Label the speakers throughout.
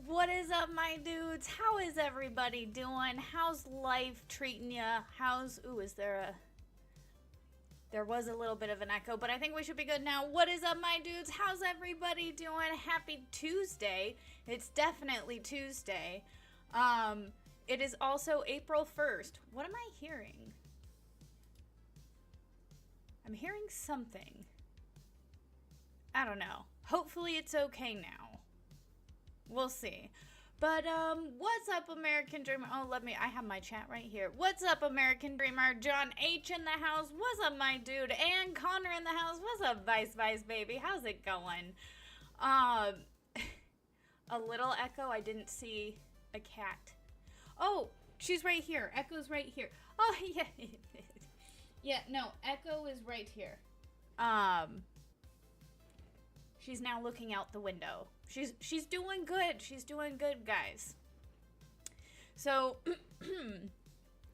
Speaker 1: What is up, my dudes? How is everybody doing? How's life treating ya? There was a little bit of an echo, but I think we should be good now. What is up, my dudes? How's everybody doing? Happy Tuesday. It's definitely Tuesday. It is also April 1st. What am I hearing? I'm hearing something. I don't know. Hopefully it's okay now. We'll see. But, what's up, American Dreamer? Oh, I have my chat right here. What's up, American Dreamer? John H. in the house. What's up, my dude? And Connor in the house. What's up, Vice baby? How's it going? A little echo. I didn't see a cat. Oh, she's right here. Echo's right here. Oh, yeah. Yeah, no, Echo is right here. She's now looking out the window. She's doing good. She's doing good, guys. So,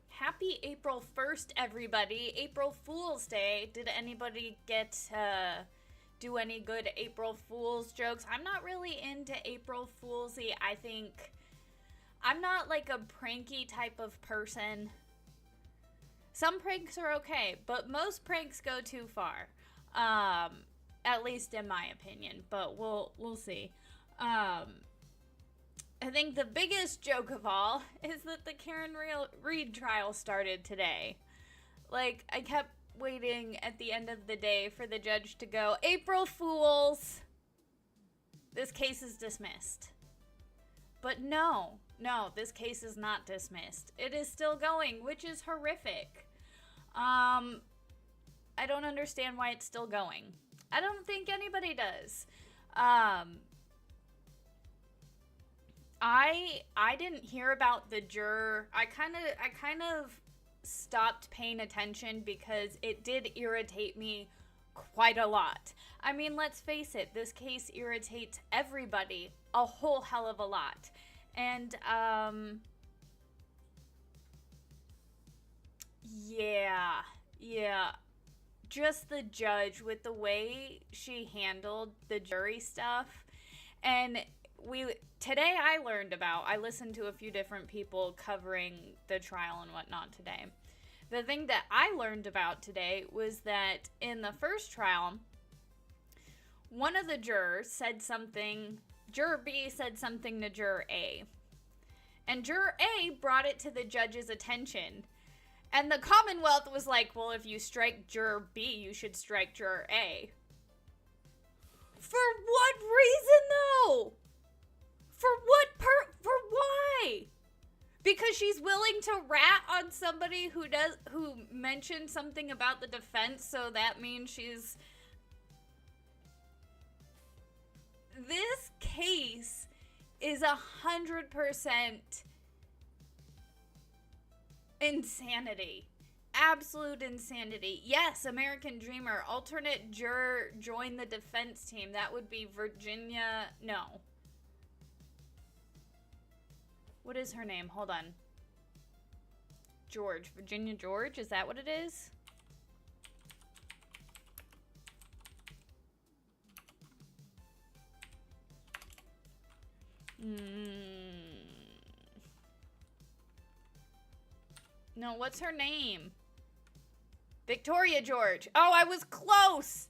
Speaker 1: happy April 1st, everybody. April Fool's Day. Did anybody do any good April Fool's jokes? I'm not really into April Foolsy. I think I'm not like a pranky type of person. Some pranks are okay, but most pranks go too far. At least in my opinion, but we'll see. I think the biggest joke of all is that the Karen Reed trial started today. Like, I kept waiting at the end of the day for the judge to go, April Fools! This case is dismissed. But no, this case is not dismissed. It is still going, which is horrific. I don't understand why it's still going. I don't think anybody does. I didn't hear about the juror. I kind of stopped paying attention because it did irritate me quite a lot. I mean, let's face it, this case irritates everybody a whole hell of a lot. And yeah. Just the judge with the way she handled the jury stuff. And today I listened to a few different people covering the trial and whatnot today. The thing that I learned about today was that in the first trial, one of the jurors Juror B said something to Juror A. And Juror A brought it to the judge's attention. And the Commonwealth was like, well, if you strike Juror B, you should strike Juror A. For what reason, though? For why? Because she's willing to rat on somebody who mentioned something about the defense, so that means she's... This case is 100% insanity. Absolute insanity. Yes, American Dreamer. Alternate juror join the defense team. That would be Virginia. No. What is her name? Hold on. George. Virginia George? Is that what it is? No, what's her name? Victoria George. Oh, I was close.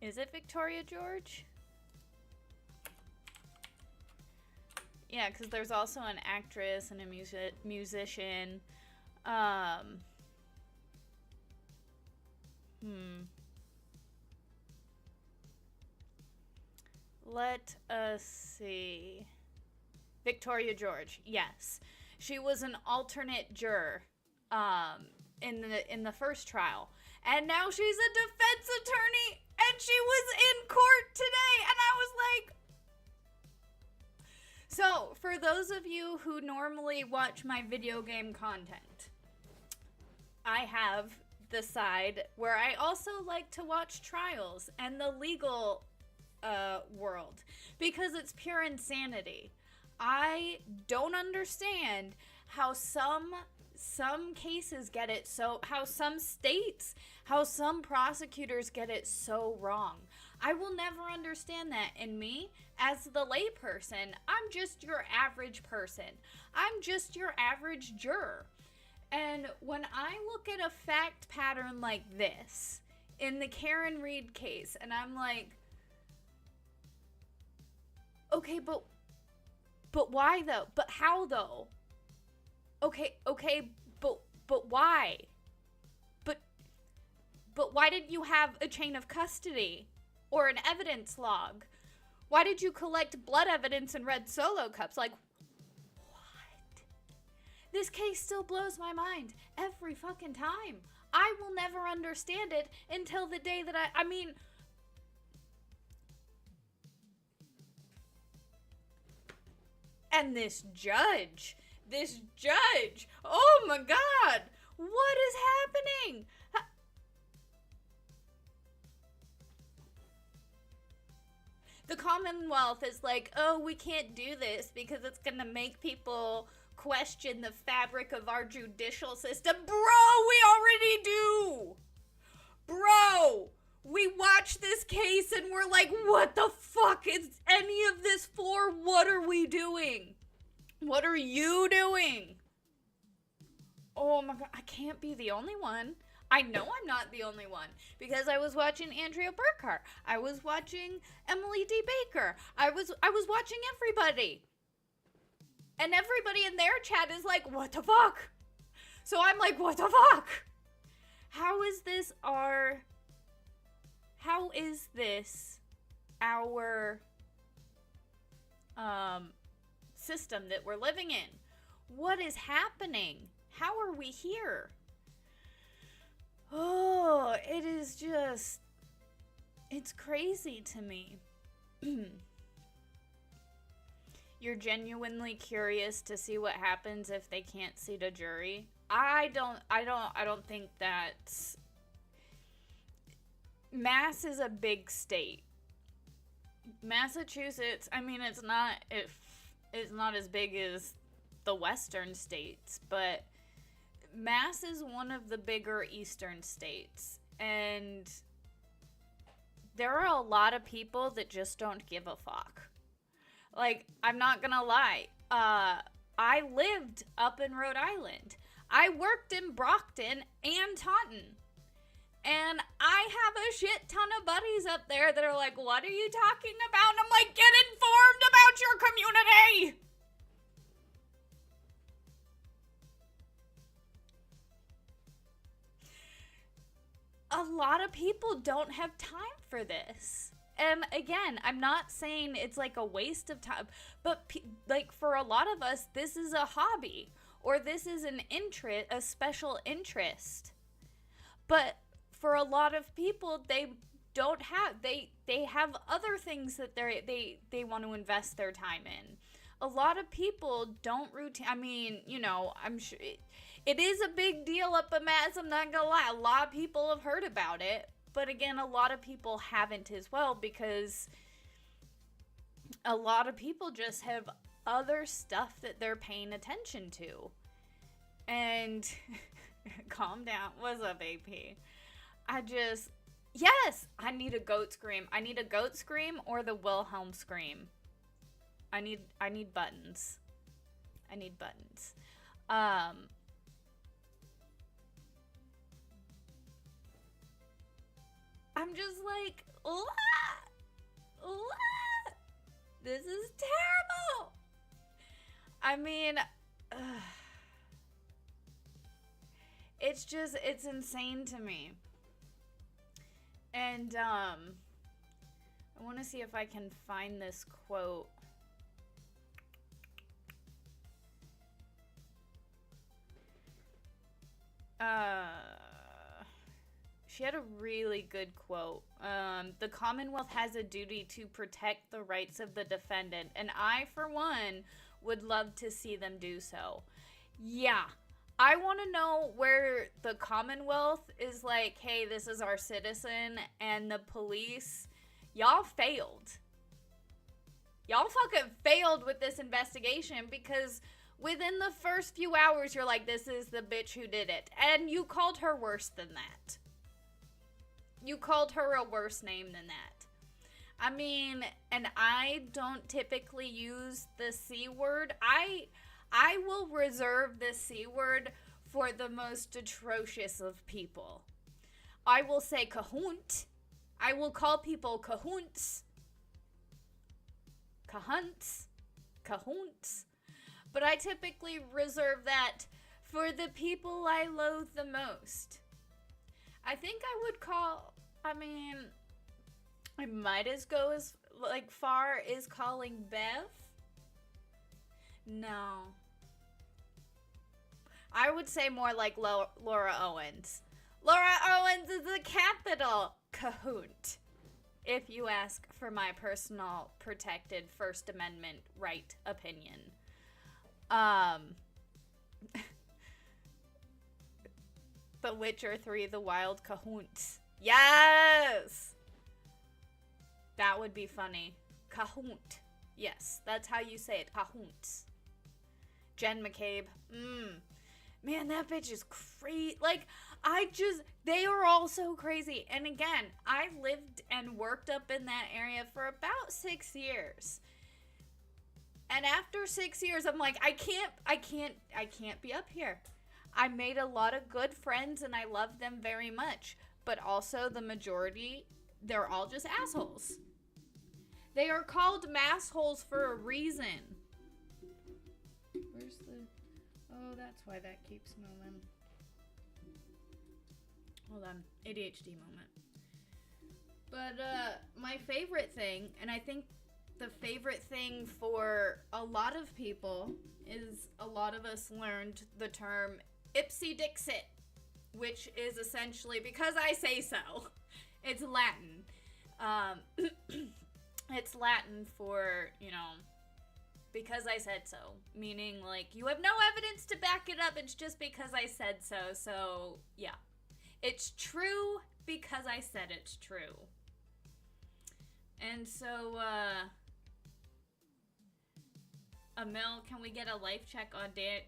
Speaker 1: Is it Victoria George? Yeah, because there's also an actress and a musician. Let us see. Victoria George, yes. She was an alternate juror in the first trial. And now she's a defense attorney, and she was in court today, and I was like... So, for those of you who normally watch my video game content, I have the side where I also like to watch trials and the legal world, because it's pure insanity. I don't understand how some some cases get it so, how some states, how some prosecutors get it so wrong. I will never understand that. And me, as the layperson, I'm just your average person. I'm just your average juror. And when I look at a fact pattern like this, in the Karen Reed case, and I'm like, okay, but why though? But how though? Okay, but why? But why didn't you have a chain of custody or an evidence log? Why did you collect blood evidence in red Solo cups? Like, what? This case still blows my mind every fucking time. I will never understand it until the day that I mean, and this judge, oh my God, what is happening? The Commonwealth is like, oh, we can't do this because it's gonna make people question the fabric of our judicial system. Bro, we already do. Bro, we watch this case and we're like, what the fuck is any of this for? What are we doing? What are you doing? Oh my God, I can't be the only one. I know I'm not the only one because I was watching Andrea Burkhart. I was watching Emily D. Baker. I was watching everybody. And everybody in their chat is like, what the fuck? So I'm like, what the fuck? How is this our system that we're living in? What is happening? How are we here? Oh, it is just, it's crazy to me. You're genuinely curious to see what happens if they can't seat a jury. I don't think that's, Mass is a big state. Massachusetts, I mean, it's not as big as the western states, but Mass is one of the bigger eastern states, and there are a lot of people that just don't give a fuck. Like, I'm not gonna lie, I lived up in Rhode Island. I worked in Brockton and Taunton. And I have a shit ton of buddies up there that are like, what are you talking about? And I'm like, get informed about your community! A lot of people don't have time for this. And again, I'm not saying it's like a waste of time, but like for a lot of us, this is a hobby or this is an interest, a special interest. But for a lot of people, they don't have, they have other things that they want to invest their time in. A lot of people don't I mean, you know, I'm sure it is a big deal up in Mass, I'm not gonna lie. A lot of people have heard about it, but again, a lot of people haven't as well because a lot of people just have other stuff that they're paying attention to. And calm down. What's up, AP? Yes, I need a goat scream. I need a goat scream or the Wilhelm scream. I need buttons. I need buttons. I'm just like, what? This is terrible. I mean, it's insane to me. And, I want to see if I can find this quote. She had a really good quote. The Commonwealth has a duty to protect the rights of the defendant, and I, for one, would love to see them do so. Yeah. I want to know where the Commonwealth is like, hey, this is our citizen, and the police, y'all failed. Y'all fucking failed with this investigation because Within the first few hours, you're like, this is the bitch who did it. And you called her worse than that. You called her a worse name than that. I mean, and I don't typically use the C word. I will reserve the C word for the most atrocious of people. I will say cahunt. I will call people cahunts. Cahunts. Cahunts. But I typically reserve that for the people I loathe the most. I think I would call, I might as go as far as calling Bev. No. I would say more like Laura Owens. Laura Owens is a capital cahoot. If you ask for my personal protected First Amendment right opinion. The Witcher 3, The Wild Cahoons. Yes! That would be funny. Cahoont. Yes, that's how you say it. Cahoonts. Jen McCabe. Man, that bitch is crazy. Like, they are all so crazy. And again, I lived and worked up in that area for about 6 years. And after 6 years, I'm like, I can't be up here. I made a lot of good friends and I love them very much. But also the majority, they're all just assholes. They are called massholes for a reason. Where's the... Oh, that's why that keeps moving. Hold on. ADHD moment. But, my favorite thing, and I think the favorite thing for a lot of people is a lot of us learned the term Ipse Dixit, which is essentially, because I say so, it's Latin. It's Latin for, because I said so. Meaning, like, you have no evidence to back it up, it's just because I said so. So, yeah. It's true because I said it's true. And so, Amel, can we get a life check on Danny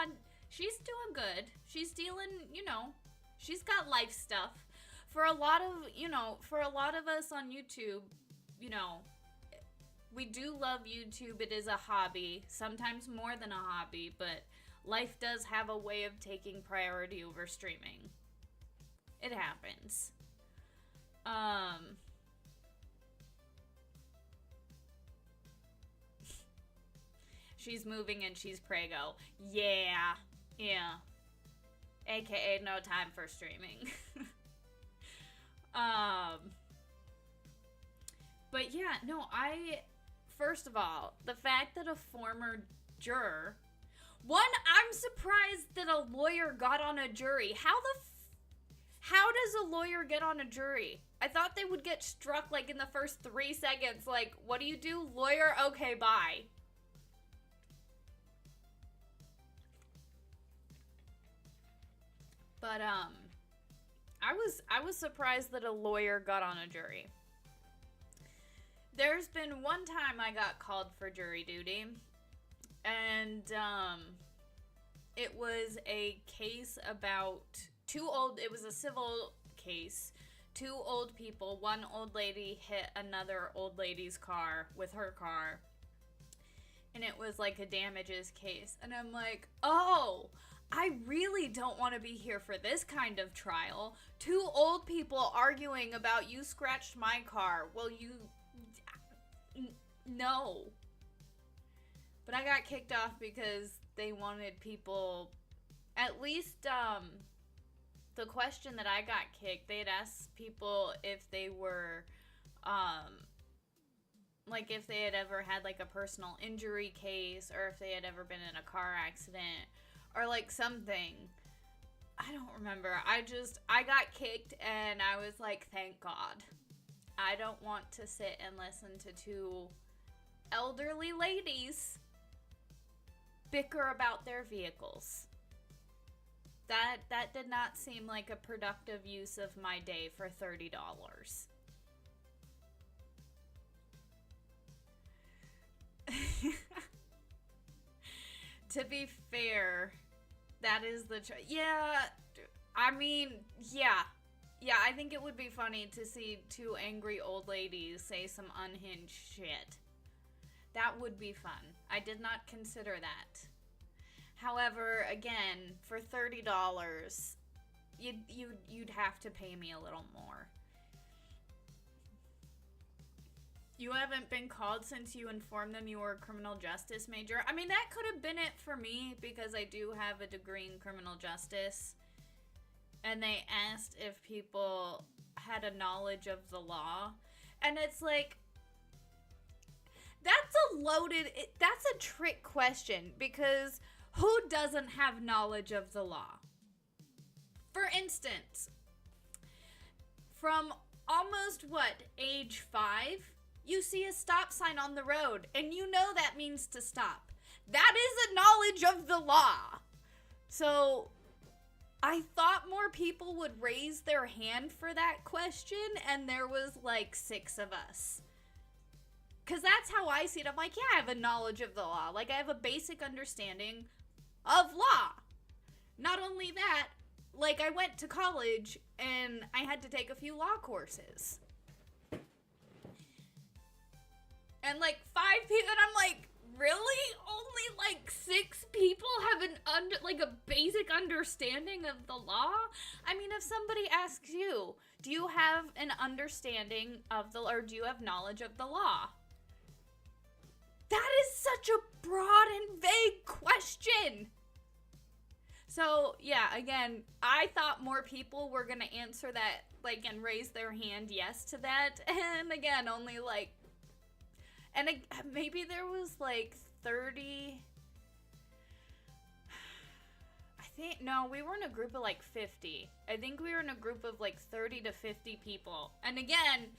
Speaker 1: on... She's doing good. She's dealing, she's got life stuff. For a lot of us on YouTube, we do love YouTube. It is a hobby, sometimes more than a hobby, but life does have a way of taking priority over streaming. It happens. She's moving and she's prego. Yeah. AKA no time for streaming. But yeah, no, first of all, the fact that a former juror, I'm surprised that a lawyer got on a jury. How does a lawyer get on a jury? I thought they would get struck like in the first 3 seconds. Like, what do you do? Lawyer? Okay, bye. But, I was surprised that a lawyer got on a jury. There's been one time I got called for jury duty, and, it was a case about it was a civil case. 2 old people, one old lady hit another old lady's car with her car, and it was like a damages case, and I'm like, oh, I really don't want to be here for this kind of trial. 2 old people arguing about you scratched my car. Well, no. But I got kicked off because they wanted people, at least, the question that I got kicked, they had asked people if they were, like if they had ever had like a personal injury case, or if they had ever been in a car accident, or like something. I don't remember. I got kicked and I was like, thank God. I don't want to sit and listen to 2 elderly ladies bicker about their vehicles. That did not seem like a productive use of my day for $30. To be fair, that is the yeah, I mean, yeah. Yeah, I think it would be funny to see two angry old ladies say some unhinged shit. That would be fun. I did not consider that. However, again, for $30, you'd have to pay me a little more. You haven't been called since you informed them you were a criminal justice major. I mean, that could have been it for me because I do have a degree in criminal justice. And they asked if people had a knowledge of the law. And it's like, that's a trick question because who doesn't have knowledge of the law? For instance, from almost age 5, you see a stop sign on the road and you know that means to stop. That is a knowledge of the law. So I thought more people would raise their hand for that question, and there was 6 of us. Because that's how I see it. I'm like, yeah, I have a knowledge of the law. I have a basic understanding of law. Not only that, I went to college, and I had to take a few law courses. And 5 people, and I'm like, really? Only 6 people have a basic understanding of the law? I mean, if somebody asks you, do you have an understanding of or do you have knowledge of the law? That is such a broad and vague question. So, yeah, again, I thought more people were going to answer that, and raise their hand yes to that. And again, only and maybe there was 30. No, we were in a group of 50. I think we were in a group of 30 to 50 people. And again,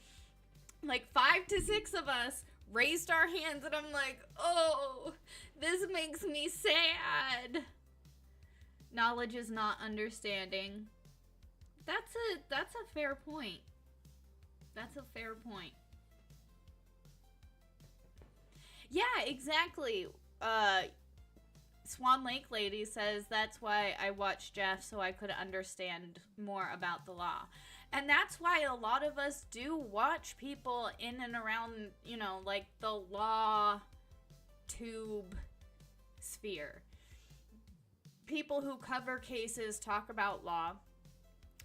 Speaker 1: 5 to 6 of us raised our hands, and I'm like, oh, this makes me sad. Knowledge is not understanding. That's a fair point. That's a fair point. Yeah, exactly. Swan Lake Lady says that's why I watched Jeff, so I could understand more about the law. And that's why a lot of us do watch people in and around, the law tube sphere. People who cover cases, talk about law.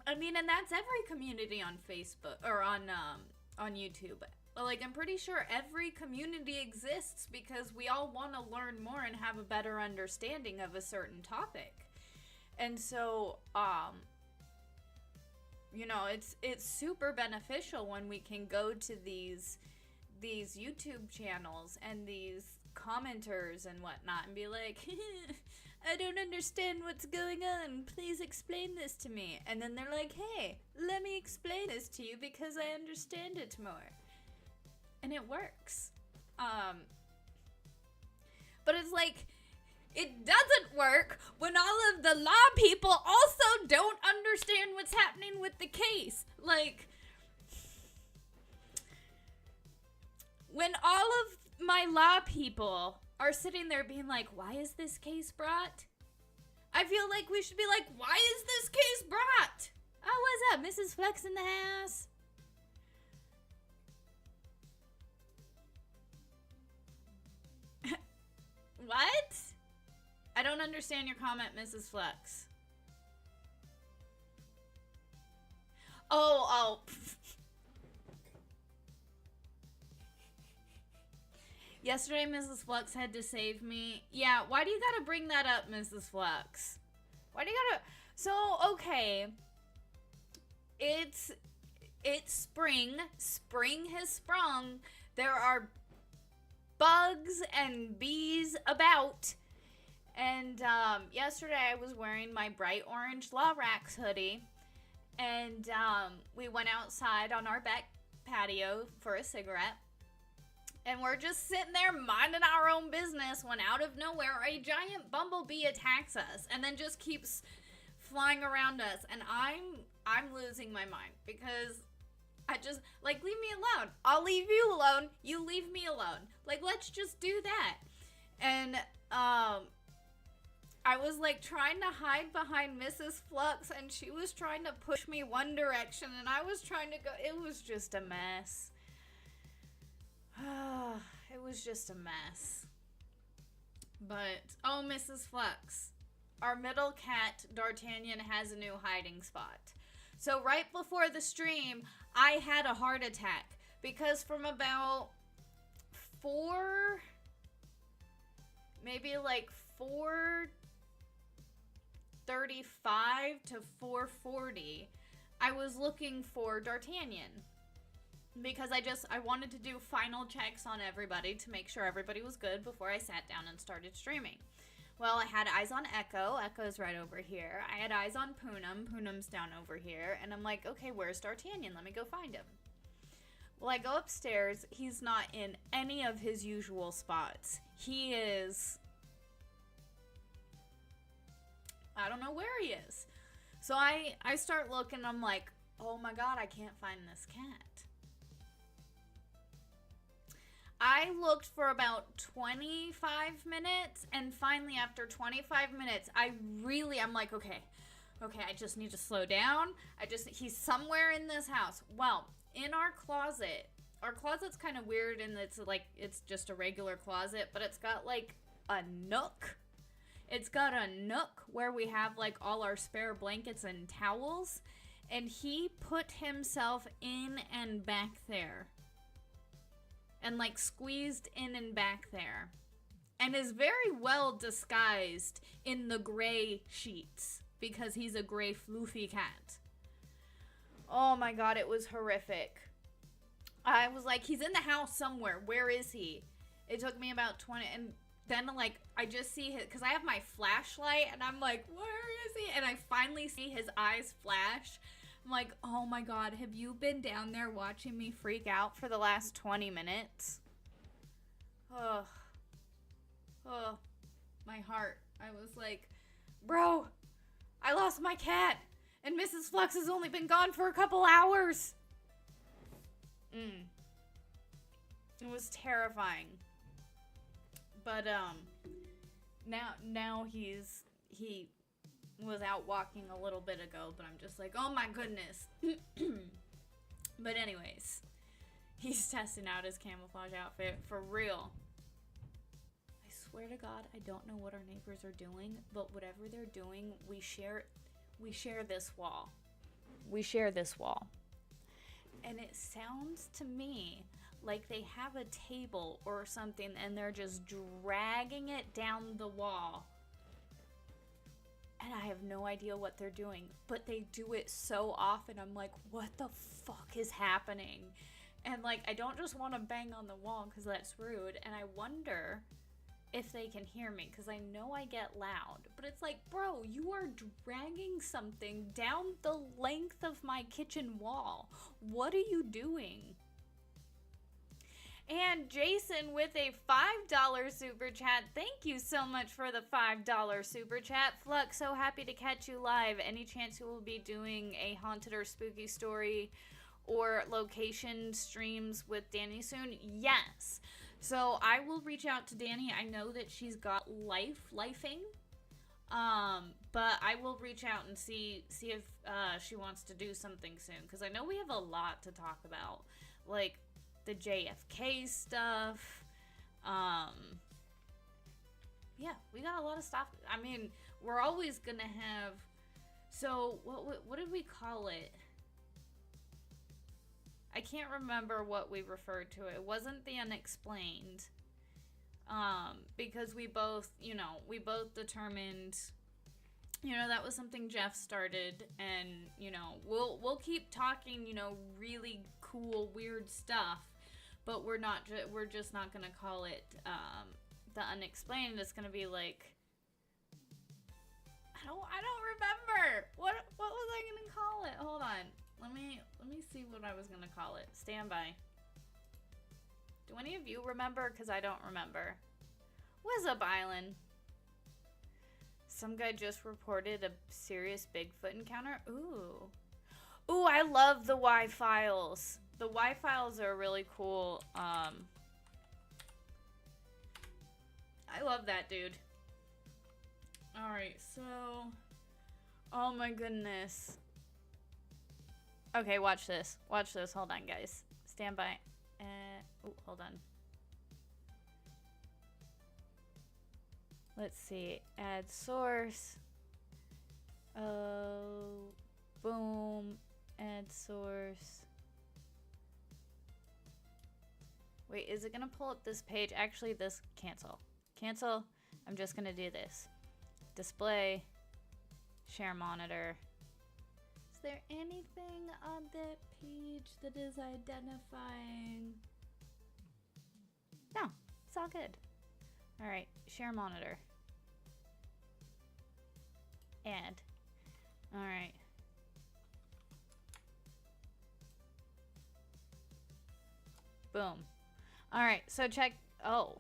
Speaker 1: I mean, and that's every community on Facebook or on YouTube. I'm pretty sure every community exists because we all want to learn more and have a better understanding of a certain topic. And so, it's super beneficial when we can go to these YouTube channels and these commenters and whatnot and be like, I don't understand what's going on. Please explain this to me. And then they're like, hey, let me explain this to you because I understand it more. And it works. But it's it doesn't work when all of the law people also don't understand what's happening with the case. When all of my law people are sitting there being like, why is this case brought? I feel like we should be like, why is this case brought? Oh, what's up? Mrs. Flex in the house? What? I don't understand your comment, Mrs. Flex. Oh. Yesterday, Mrs. Flex had to save me. Yeah, why do you gotta bring that up, Mrs. Flex? Why do you gotta... So, okay. It's spring. Spring has sprung. There are bugs and bees about. And yesterday I was wearing my bright orange Lorax hoodie. And we went outside on our back patio for a cigarette. And we're just sitting there minding our own business when out of nowhere a giant bumblebee attacks us and then just keeps flying around us. And I'm losing my mind because I just, leave me alone. I'll leave you alone. You leave me alone. Let's just do that. And I was like trying to hide behind Mrs. Flux, and she was trying to push me one direction, and I was trying to go. It was just a mess. It was just a mess. But, oh, Mrs. Flux, our middle cat, D'Artagnan, has a new hiding spot. So right before the stream, I had a heart attack. Because from about 4:35 to 4:40, I was looking for D'Artagnan. Because I wanted to do final checks on everybody to make sure everybody was good before I sat down and started streaming. Well, I had eyes on Echo. Echo's right over here. I had eyes on Poonam. Poonam's down over here. And I'm like, okay, where's D'Artagnan? Let me go find him. Well, I go upstairs. He's not in any of his usual spots. He is... I don't know where he is. So I start looking. I'm like, oh my god, I can't find this cat. I looked for about 25 minutes, and finally after 25 minutes, I'm like, okay, I just need to slow down. He's somewhere in this house. Well, in our closet's kind of weird, and it's just a regular closet, but it's got like a nook. It's got a nook where we have like all our spare blankets and towels, and he put himself in and back there. And like squeezed in and back there. And is very well disguised in the gray sheets. Because he's a gray floofy cat. Oh my god, it was horrific. I was like, he's in the house somewhere. Where is he? It took me about 20... And then like, I just see his... Because I have my flashlight. And I'm like, where is he? And I finally see his eyes flash. I'm like, oh my god, have you been down there watching me freak out for the last 20 minutes? Oh, my heart. I was like, bro, I lost my cat, and Mrs. Flux has only been gone for a couple hours. It was terrifying. But, now he was out walking a little bit ago, but I'm just like, oh my goodness. But anyways, he's testing out his camouflage outfit for real. I swear to God, I don't know what our neighbors are doing, but whatever they're doing, we share this wall. We share this wall. And it sounds to me like they have a table or something, and they're just dragging it down the wall. And I have no idea what they're doing, but they do it so often. I'm like, what the fuck is happening? And like, I don't just want to bang on the wall because that's rude. And I wonder if they can hear me, because I know I get loud. But it's like, bro, you are dragging something down the length of my kitchen wall. What are you doing? And Jason with a $5 super chat. Thank you so much for the $5 super chat. Flux, so happy to catch you live. Any chance you will be doing a haunted or spooky story or location streams with Danny soon? Yes. So I will reach out to Danny. I know that she's got lifing. But I will reach out and see if she wants to do something soon. Because I know we have a lot to talk about. Like the JFK stuff. Yeah, we got a lot of stuff. I mean, we're always gonna have... So, what did we call it? I can't remember what we referred to it. It wasn't the unexplained. Because we both determined, that was something Jeff started, and, we'll keep talking, really cool, weird stuff, but we're just not gonna call it, the unexplained. It's gonna be like, I don't remember. What was I gonna call it? Hold on. Let me see what I was gonna call it. Stand by. Do any of you remember? Because I don't remember. What's up, Island? Some guy just reported a serious Bigfoot encounter. Ooh, I love the Y-Files. The Y-Files are really cool. I love that dude. Alright, so... Oh my goodness. Okay, watch this. Watch this. Hold on, guys. Stand by. Oh, hold on. Let's see. Add source. Oh, boom. Add source. Wait, is it gonna pull up this page? Actually, this, cancel. Cancel. I'm just gonna do this. Display. Share monitor. Is there anything on that page that is identifying? No, it's all good. Alright, share monitor. Add. Alright. Boom. Alright, so check... Oh.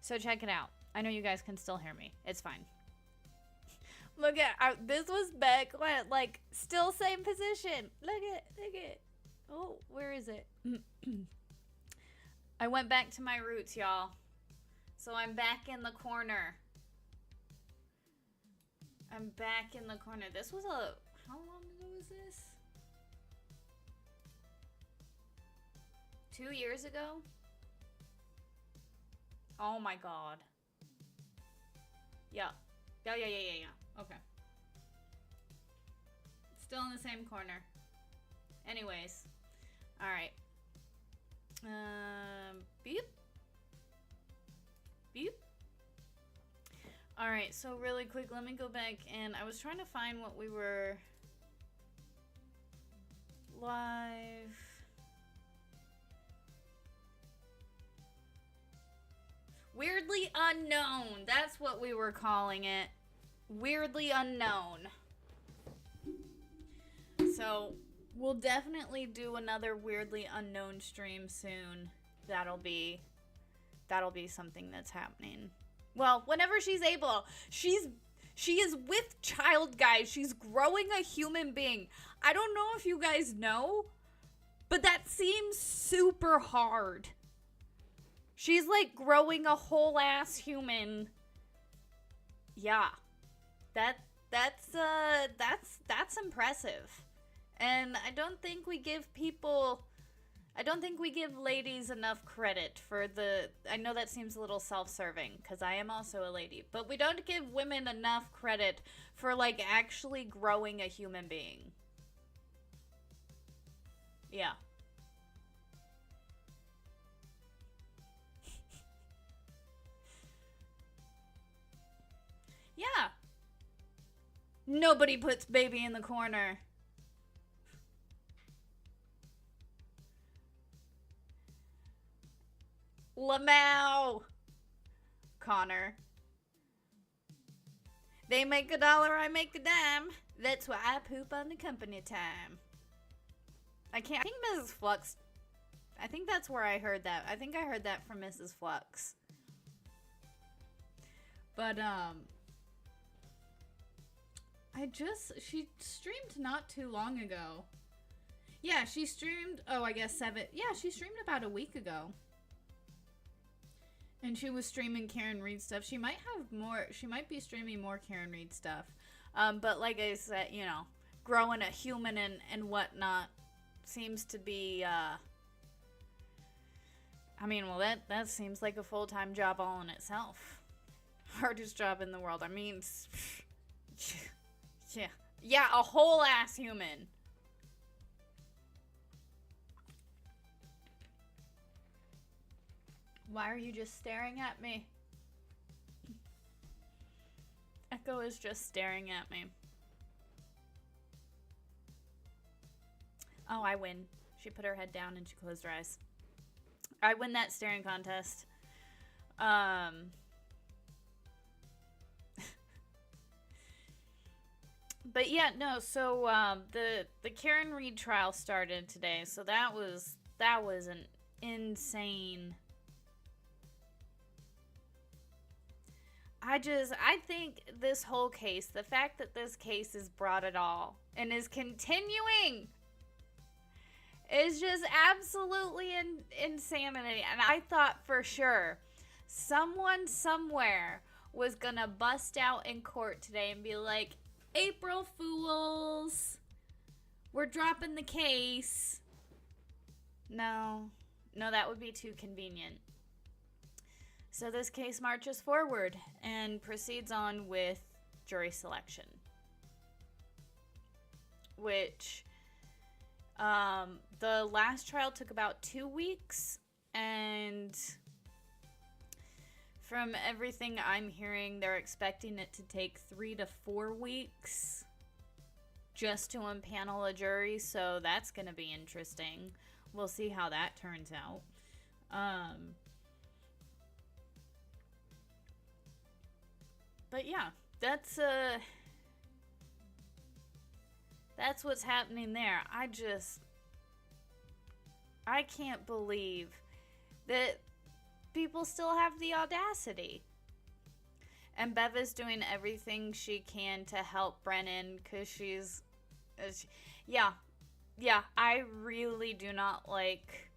Speaker 1: So check it out. I know you guys can still hear me. It's fine. Look at... this was back when, like, still same position. Look at... Oh, where is it? I went back to my roots, y'all. So I'm back in the corner. I'm back in the corner. This was a... How long ago was this? 2 years ago? Oh my god. Yeah. Yeah. Okay. Still in the same corner. Anyways. Alright. Beep. Beep. Alright, so really quick, let me go back, and I was trying to find what we were... Live... Weirdly unknown. That's what we were calling it. Weirdly unknown. So, we'll definitely do another weirdly unknown stream soon. That'll be something that's happening. Well, whenever she's able. She is with child, guys. She's growing a human being. I don't know if you guys know, but that seems super hard. She's like growing a whole ass human. Yeah. That's impressive. And I don't think we give ladies enough credit for I know that seems a little self-serving because I am also a lady, but we don't give women enough credit for like actually growing a human being. Yeah. Yeah. Nobody puts baby in the corner. Lamau. Connor. They make $1, I make a dime. That's why I poop on the company time. I think Mrs. Flux. I think that's where I heard that. I think I heard that from Mrs. Flux. But, she streamed not too long ago. Yeah, she streamed, she streamed about a week ago. And she was streaming Karen Reed stuff. She might be streaming more Karen Reed stuff. But like I said, you know, growing a human and whatnot seems to be, I mean, well, that seems like a full-time job all in itself. Hardest job in the world. I mean, yeah, a whole ass human. Why are you just staring at me? Echo is just staring at me. Oh, I win. She put her head down and she closed her eyes. I win that staring contest. But yeah, no, so the Karen Reed trial started today, so that was an insane. I think this whole case, the fact that this case has brought it all and is continuing is just absolutely insanity. And I thought for sure someone somewhere was gonna bust out in court today and be like, April Fools, we're dropping the case. No, that would be too convenient. So this case marches forward and proceeds on with jury selection, which the last trial took about 2 weeks, and from everything I'm hearing, they're expecting it to take 3 to 4 weeks just to impanel a jury, so that's going to be interesting. We'll see how that turns out. But yeah, that's what's happening there. I can't believe that people still have the audacity. And Bev is doing everything she can to help Brennan because I really do not like.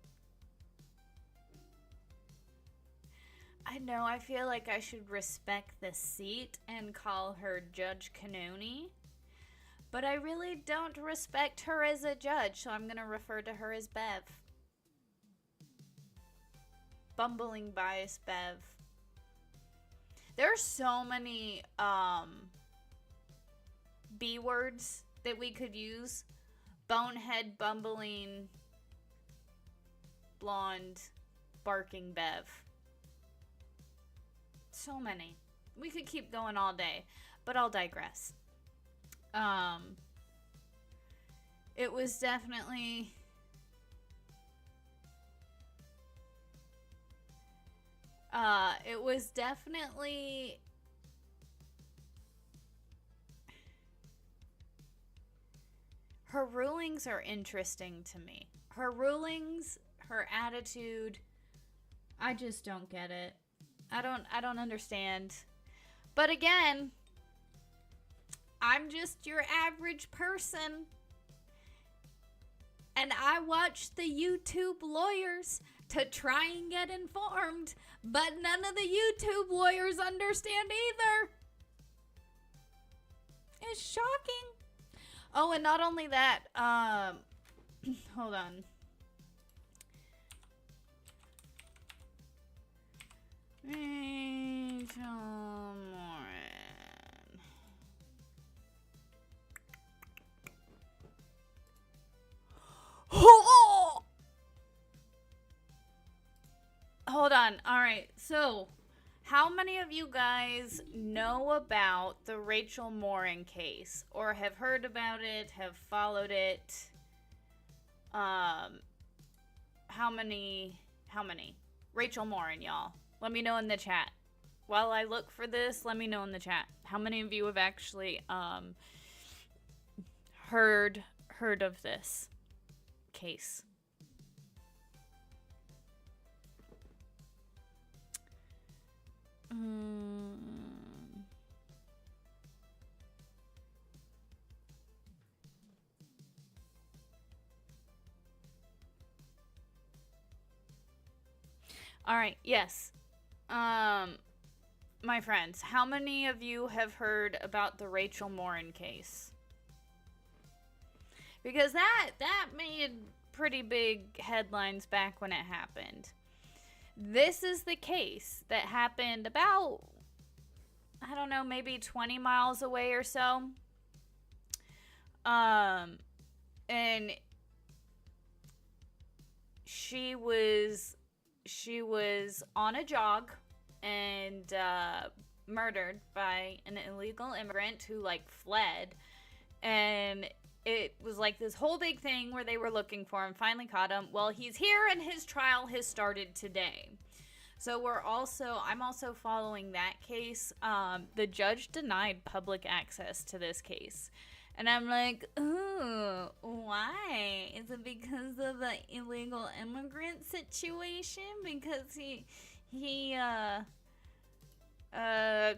Speaker 1: I know, I feel like I should respect the seat and call her Judge Canoni, but I really don't respect her as a judge, so I'm going to refer to her as Bev. Bumbling bias Bev. There are so many B words that we could use. Bonehead, bumbling, blonde, barking Bev. So many. We could keep going all day, but I'll digress. It was definitely her rulings are interesting to me. Her rulings, her attitude, I just don't get it. I don't understand. But again, I'm just your average person. And I watch the YouTube lawyers to try and get informed, but none of the YouTube lawyers understand either. It's shocking. Oh, and not only that, hold on. Rachel Morin. Hold on. All right. So, how many of you guys know about the Rachel Morin case, or have heard about it, have followed it? How many? Rachel Morin, y'all. Let me know in the chat. While I look for this, let me know in the chat. How many of you have actually heard of this case? All right, yes. My friends, how many of you have heard about the Rachel Morin case? Because that made pretty big headlines back when it happened. This is the case that happened about, I don't know, maybe 20 miles away or so. And she was on a jog and murdered by an illegal immigrant who fled, and it was this whole big thing where they were looking for him, finally caught him. Well, he's here and his trial has started today. So I'm also following that case. The judge denied public access to this case. And I'm like, ooh, why? Is it because of the illegal immigrant situation? Because he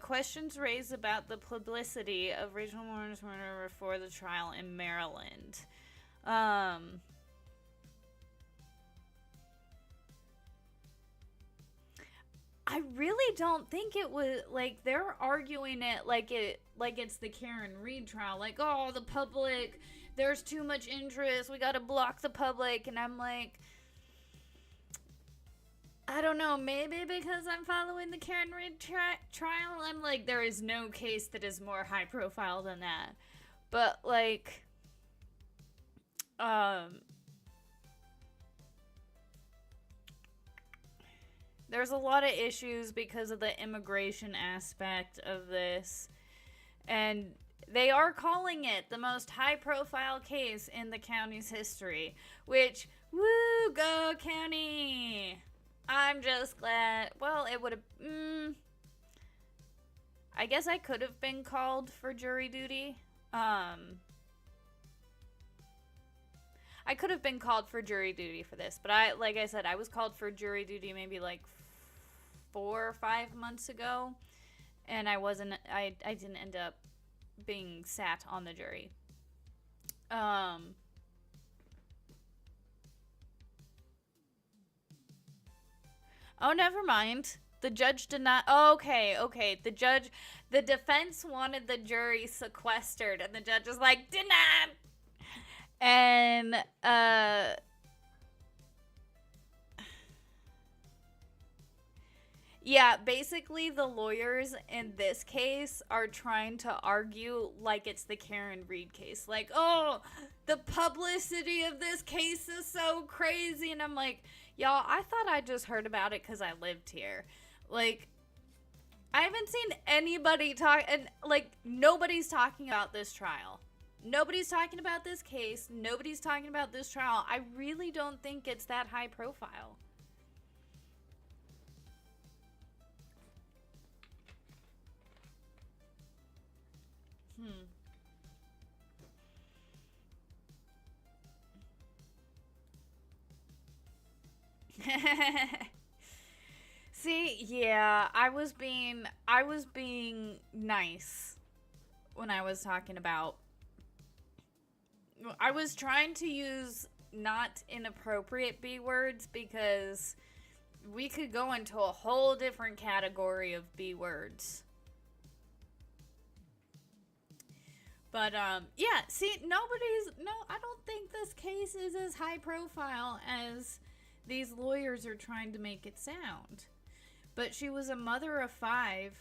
Speaker 1: questions raised about the publicity of Rachel Morin's murder before the trial in Maryland. I I really don't think it was, like, they're arguing it like it's the Karen Reed trial. Like, oh, the public, there's too much interest, we gotta block the public. And I'm like, I don't know, maybe because I'm following the Karen Reed trial, I'm like, there is no case that is more high profile than that. But, like, there's a lot of issues because of the immigration aspect of this. And they are calling it the most high-profile case in the county's history. Which, woo, go county! I'm just glad. Well, it would have... I guess I could have been called for jury duty. I could have been called for jury duty for this, but like I said, I was called for jury duty maybe like 4 or 5 months ago, and I didn't end up being sat on the jury. Oh, never mind. The judge did not. Oh, okay. The defense wanted the jury sequestered, and the judge was like, denied. And, yeah, basically the lawyers in this case are trying to argue like it's the Karen Reed case. Like, oh, the publicity of this case is so crazy. And I'm like, y'all, I thought I just heard about it because I lived here. Like, I haven't seen anybody talk, and, like, nobody's talking about this trial. Nobody's talking about this case. Nobody's talking about this trial. I really don't think it's that high profile. See, yeah, I was being nice when I was talking about. I was trying to use not inappropriate B words because we could go into a whole different category of B words. But, yeah, see, I don't think this case is as high profile as these lawyers are trying to make it sound. But she was a mother of 5.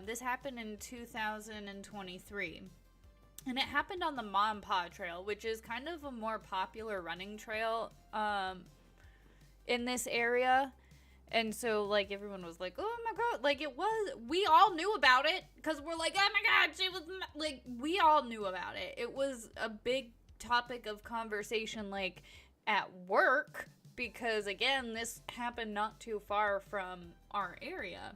Speaker 1: This happened in 2023. And it happened on the Mom Pa Trail, which is kind of a more popular running trail in this area. And so, like, everyone was like, oh my god, like, we all knew about it, because we're like, oh my god, she was, like, we all knew about it. It was a big topic of conversation, like, at work, because, again, this happened not too far from our area.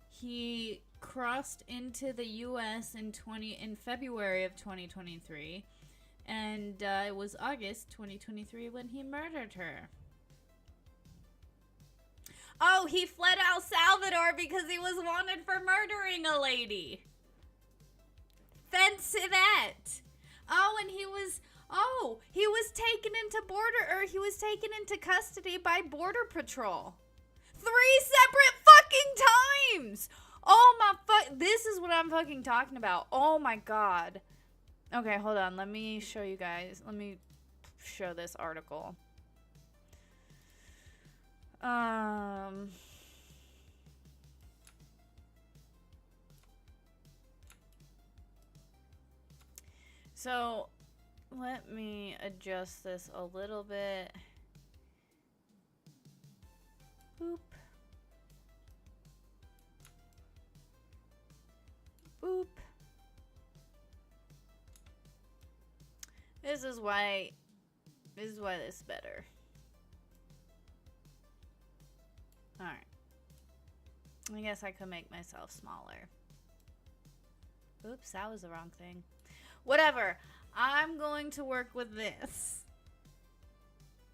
Speaker 1: He crossed into the U.S. in February of 2023, and it was August 2023 when he murdered her. Oh, he fled El Salvador because he was wanted for murdering a lady. Fancy that. Oh, and he was he was taken into custody by Border Patrol. 3 separate fucking times! Oh my this is what I'm fucking talking about. Oh my god. Okay, hold on. Let me show you guys. Let me show this article. So, let me adjust this a little bit. Boop. Boop. This is why this is better. Alright. I guess I could make myself smaller. Oops, that was the wrong thing. Whatever. I'm going to work with this.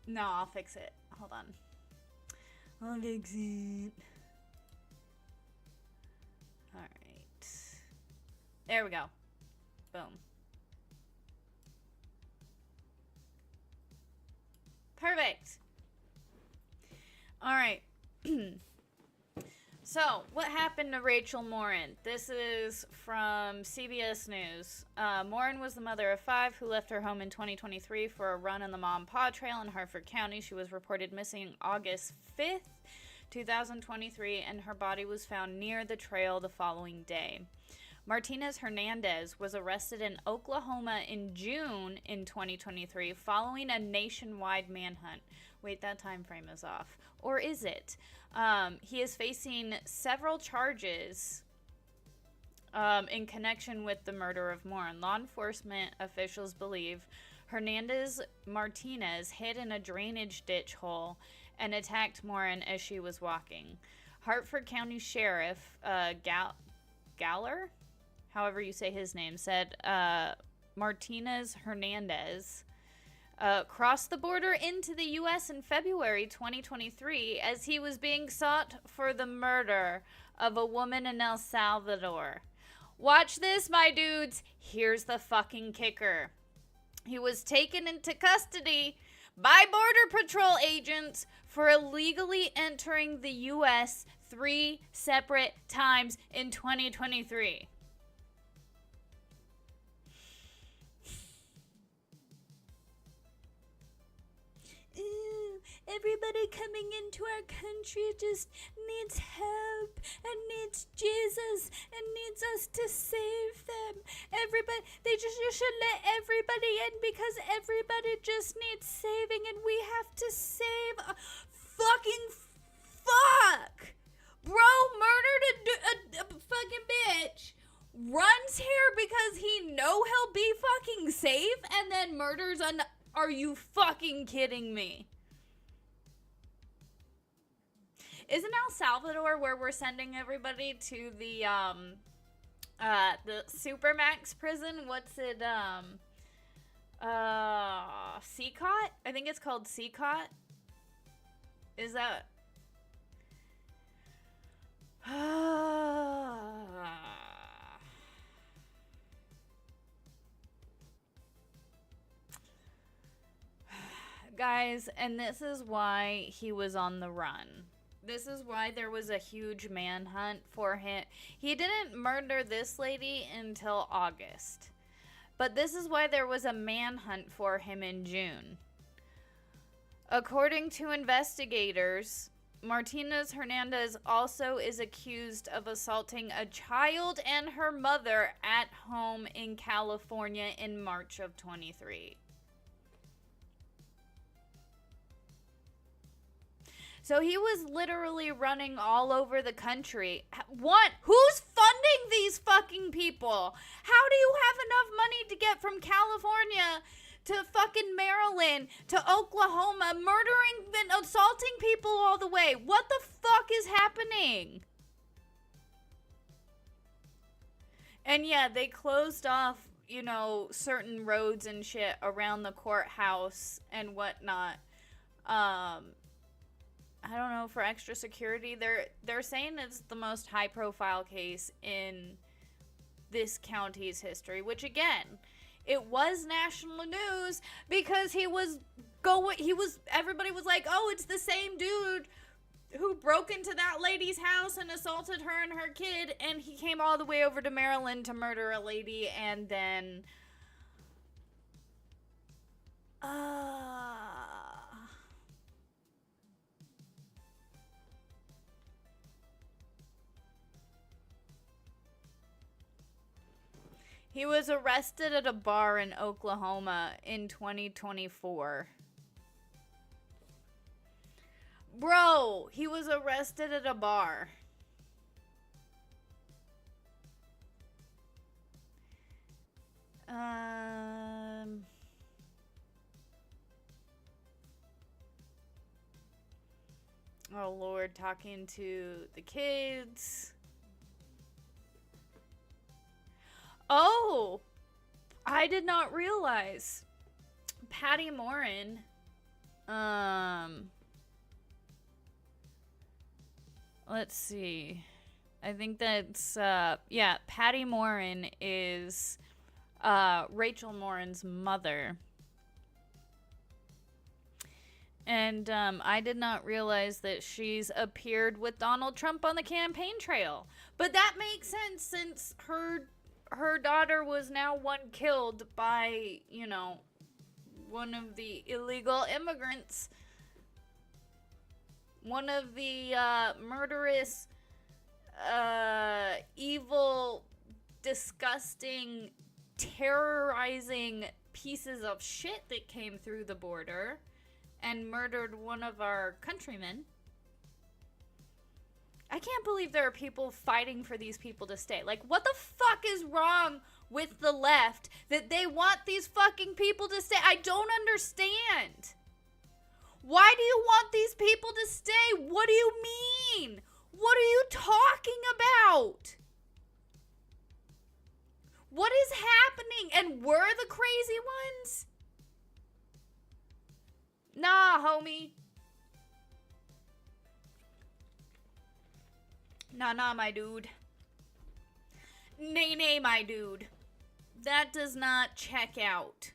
Speaker 1: No, I'll fix it. Hold on. I'll fix it. Alright. There we go. Boom. Perfect. All right. So, what happened to Rachel Morin? This is from CBS News. Morin was the mother of 5 who left her home in 2023 for a run on the Mom Pa Trail in Harford County. She was reported missing August 5th, 2023, and her body was found near the trail the following day. Martinez Hernandez was arrested in Oklahoma in June in 2023 following a nationwide manhunt. Wait, that time frame is off. Or is it? He is facing several charges in connection with the murder of Morin. Law enforcement officials believe Hernandez Martinez hid in a drainage ditch hole and attacked Morin as she was walking. Hartford County Sheriff Galler, however you say his name, said Martinez Hernandez crossed the border into the U.S. in February 2023 as he was being sought for the murder of a woman in El Salvador. Watch this, my dudes. Here's the fucking kicker. He was taken into custody by Border Patrol agents for illegally entering the U.S. 3 separate times in 2023. Everybody coming into our country just needs help and needs Jesus and needs us to save them. You should let everybody in because everybody just needs saving and we have to save a fucking fuck. Bro murdered a fucking bitch, runs here because he know he'll be fucking safe, and then murders are you fucking kidding me? Isn't El Salvador where we're sending everybody to the Supermax prison? What's it, Seacot? I think it's called Seacot. Is that... Guys, and this is why he was on the run. This is why there was a huge manhunt for him. He didn't murder this lady until August. But this is why there was a manhunt for him in June. According to investigators, Martinez Hernandez also is accused of assaulting a child and her mother at home in California in March of 23. So he was literally running all over the country. Who's funding these fucking people? How do you have enough money to get from California to fucking Maryland to Oklahoma, murdering and assaulting people all the way? What the fuck is happening? And yeah, they closed off, certain roads and shit around the courthouse and whatnot. I don't know, for extra security. They're saying it's the most high profile case in this county's history, which again, it was national news because everybody was like, "Oh, it's the same dude who broke into that lady's house and assaulted her and her kid, and he came all the way over to Maryland to murder a lady and then he was arrested at a bar in Oklahoma in 2024. Bro, he was arrested at a bar. Oh Lord, talking to the kids. Oh, I did not realize Patty Morin, let's see. I think that's, Patty Morin is, Rachel Morin's mother. And I did not realize that she's appeared with Donald Trump on the campaign trail. But that makes sense since her daughter was now one killed by, you know, one of the illegal immigrants. One of the murderous, evil, disgusting, terrorizing pieces of shit that came through the border and murdered one of our countrymen. I can't believe there are people fighting for these people to stay. Like, what the fuck is wrong with the left that they want these fucking people to stay? I don't understand. Why do you want these people to stay? What do you mean? What are you talking about? What is happening? And we're the crazy ones? Nah, homie. Nah, my dude. Nay, my dude. That does not check out.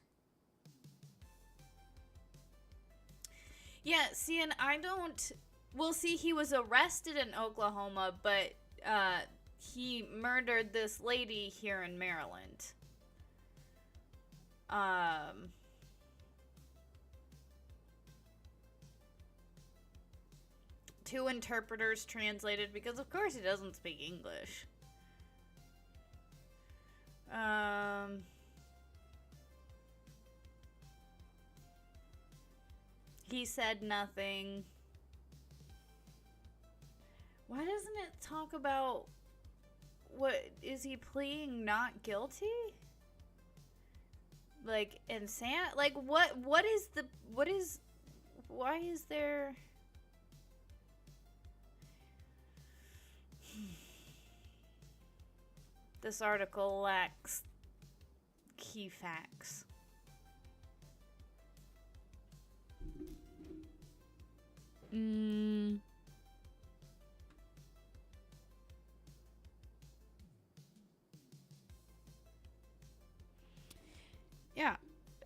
Speaker 1: Yeah, see, and I don't... Well, see, he was arrested in Oklahoma, but he murdered this lady here in Maryland. Two interpreters translated because of course he doesn't speak English. He said nothing. Why doesn't it talk about what is he pleading not guilty? Like insane? Like what is why is there This article lacks key facts. Yeah.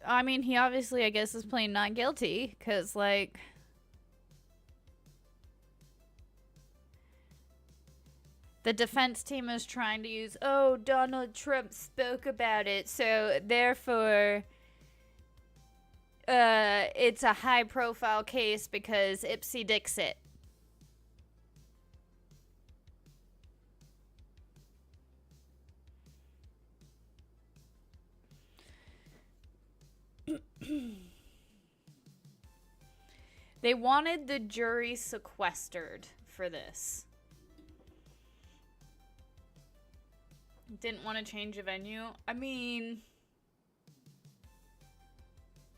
Speaker 1: I mean, he obviously, I guess, is playing not guilty, because, like... The defense team is trying to use, oh, Donald Trump spoke about it, so therefore... it's a high-profile case because Ipse Dixit. They wanted the jury sequestered for this. Didn't want to change the venue. I mean...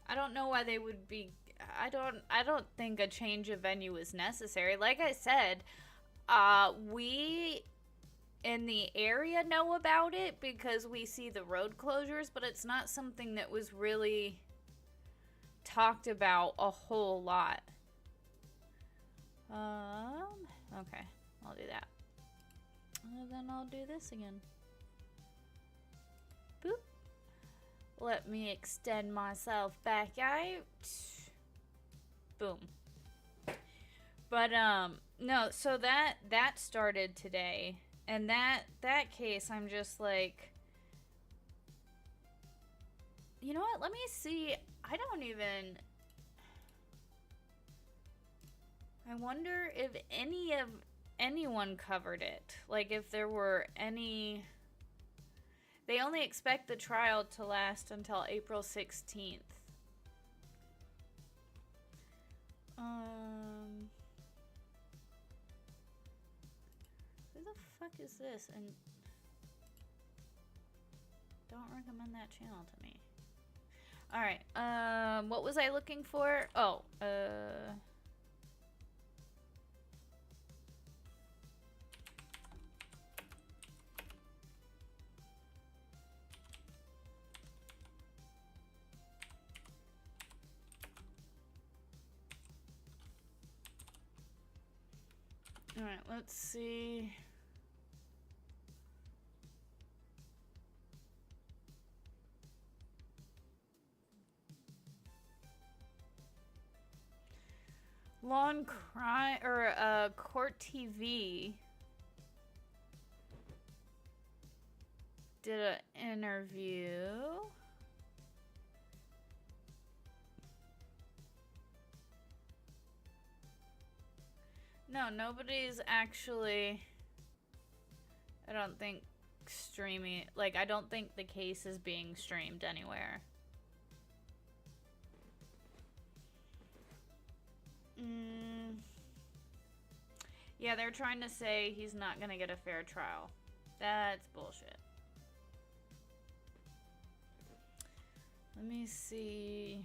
Speaker 1: I don't know why they would be... I don't think a change of venue is necessary. Like I said, we in the area know about it because we see the road closures, but it's not something that was really talked about a whole lot. Okay, I'll do that. And then I'll do this again. Boop. Let me extend myself back out. Boom. But, no, so that started today. And that case, I'm just like... You know what? Let me see. I don't even... I wonder if anyone covered it. Like, if there were any... They only expect the trial to last until April 16th. Who the fuck is this? And don't recommend that channel to me. Alright, what was I looking for? Oh, Alright, let's see. Law and Crime or Court TV did an interview. No, nobody's actually, I don't think, streaming. Like, I don't think the case is being streamed anywhere. Yeah, they're trying to say he's not gonna get a fair trial. That's bullshit. Let me see.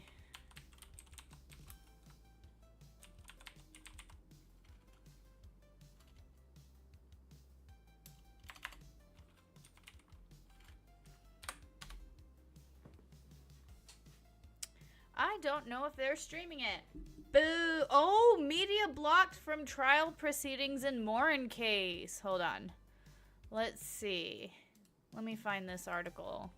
Speaker 1: I don't know if they're streaming it. Boo! Oh, media blocked from trial proceedings in Morin case. Hold on. Let's see. Let me find this article.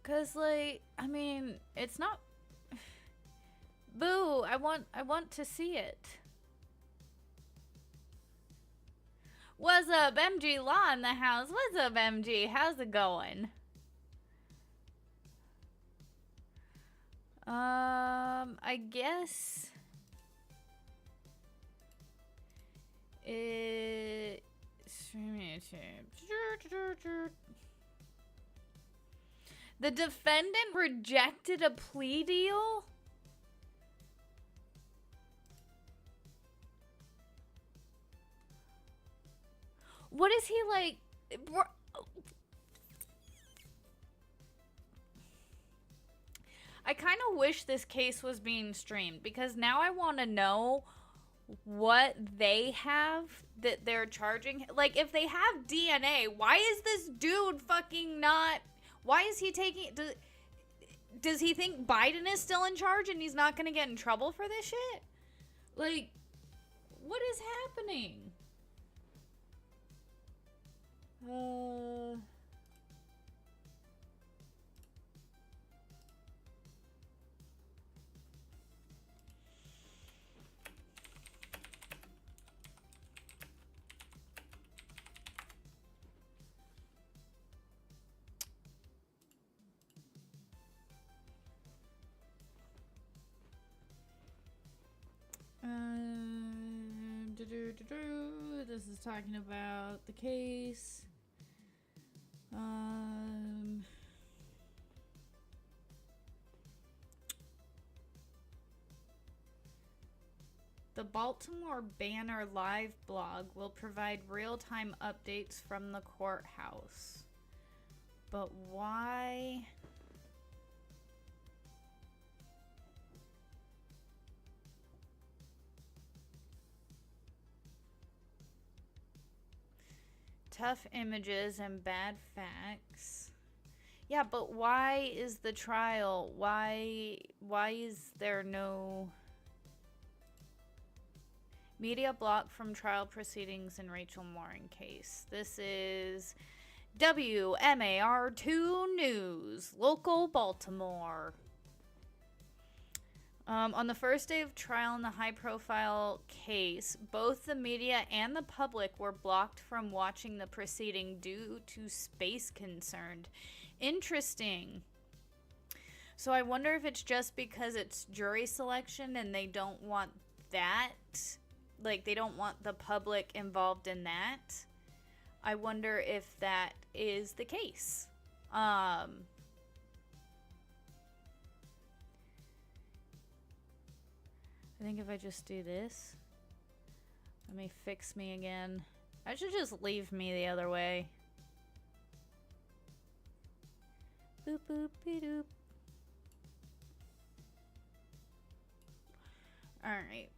Speaker 1: Cause like, I mean, it's not. Boo! I want to see it. What's up, MG Law in the house? What's up, MG? How's it going? I guess it. The defendant rejected a plea deal? What is he like? I kind of wish this case was being streamed because now I want to know what they have that they're charging. Like, if they have DNA, why is this dude fucking not... Why is he taking... Does he think Biden is still in charge and he's not going to get in trouble for this shit? Like, what is happening? This is talking about the case. The Baltimore Banner Live blog will provide real-time updates from the courthouse. But why? Tough images and bad facts. Yeah, but why is the trial? Why is there no media block from trial proceedings in Rachel Morin case? This is WMAR2 News, local Baltimore. On the first day of trial in the high-profile case, both the media and the public were blocked from watching the proceeding due to space concern. Interesting. So I wonder if it's just because it's jury selection and they don't want that. Like, they don't want the public involved in that. I wonder if that is the case. I think if I just do this, let me fix me again. I should just leave me the other way. Boop boop doop. Alright.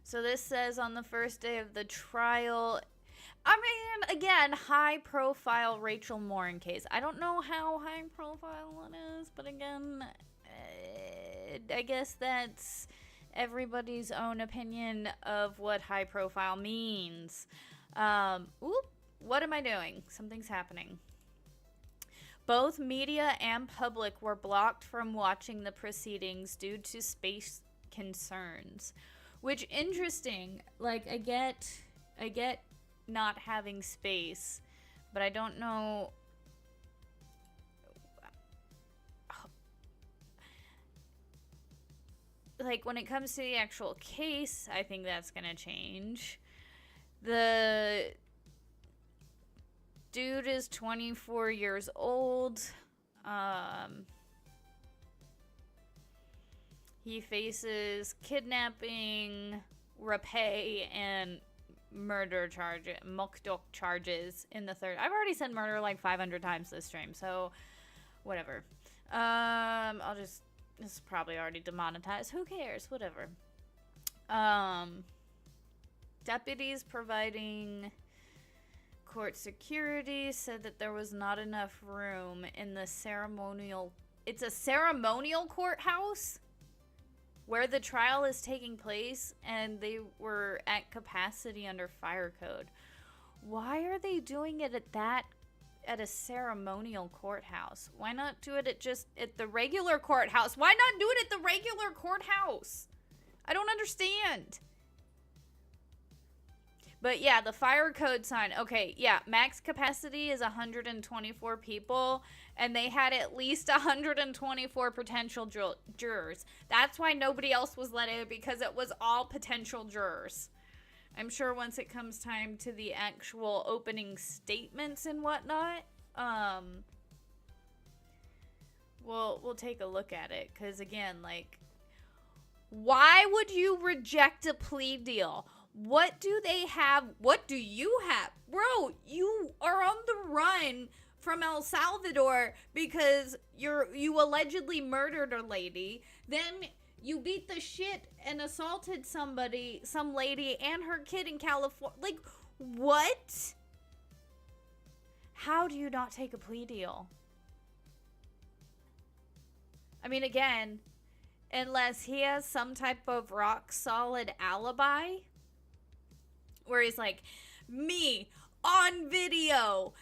Speaker 1: So this says on the first day of the trial, I mean, again, high-profile Rachel Morin case. I don't know how high-profile it is, but again, I guess that's everybody's own opinion of what high-profile means. What am I doing? Something's happening. Both media and public were blocked from watching the proceedings due to space concerns. Which, interesting. Like, I get not having space, but I don't know. Like, when it comes to the actual case, I think that's gonna change. The dude is 24 years old. He faces kidnapping, rapay, and murder charges in the third. I've already said murder like 500 times this stream, so whatever. This is probably already demonetized. Who cares? Whatever. Deputies providing court security said that there was not enough room in the ceremonial. It's a ceremonial courthouse where the trial is taking place, and they were at capacity under fire code. Why are they doing it at a ceremonial courthouse? Why not do it at the regular courthouse? Why not do it at the regular courthouse? I don't understand. But yeah, the fire code sign. Okay, yeah, max capacity is 124 people, and they had at least 124 potential jurors. That's why nobody else was let in, because it was all potential jurors. I'm sure once it comes time to the actual opening statements and whatnot, we'll take a look at it. Because again, like, why would you reject a plea deal? What do they have? What do you have? Bro, you are on the run from El Salvador because you allegedly murdered a lady. Then you beat the shit and assaulted some lady and her kid in California. Like, what? How do you not take a plea deal? I mean, again, unless he has some type of rock solid alibi where he's like, me on video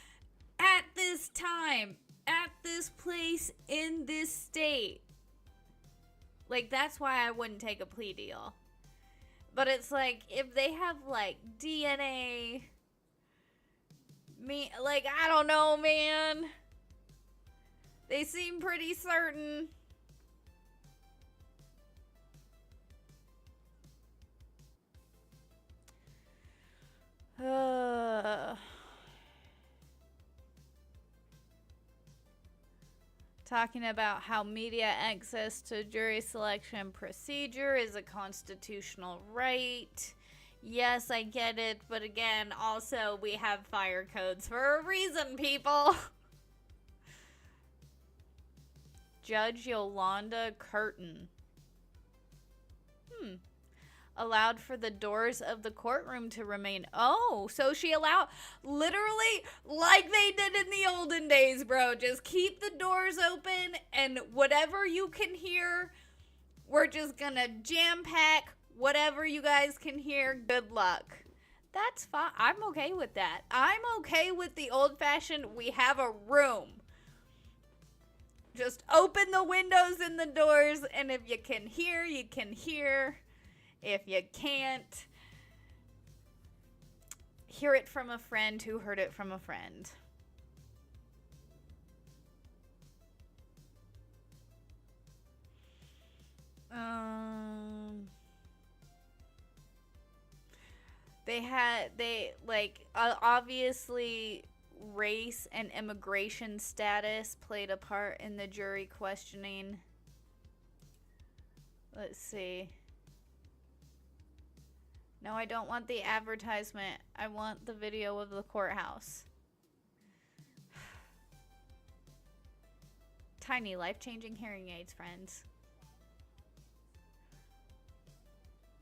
Speaker 1: at this time, at this place, in this state. Like, that's why I wouldn't take a plea deal. But it's like, if they have, like, DNA, I don't know, man. They seem pretty certain. Talking about how media access to jury selection procedure is a constitutional right. Yes, I get it, but again, also, we have fire codes for a reason, people. Judge Yolanda Curtin allowed for the doors of the courtroom to remain. Oh, so she allowed, literally, like they did in the olden days, bro. Just keep the doors open, and whatever you can hear, we're just gonna jam pack whatever you guys can hear. Good luck. That's fine. I'm okay with that. I'm okay with the old-fashioned, we have a room. Just open the windows and the doors, and if you can hear, you can hear. If you can't, hear it from a friend who heard it from a friend. Obviously race and immigration status played a part in the jury questioning. Let's see. No, I don't want the advertisement. I want the video of the courthouse. Tiny life-changing hearing aids, friends.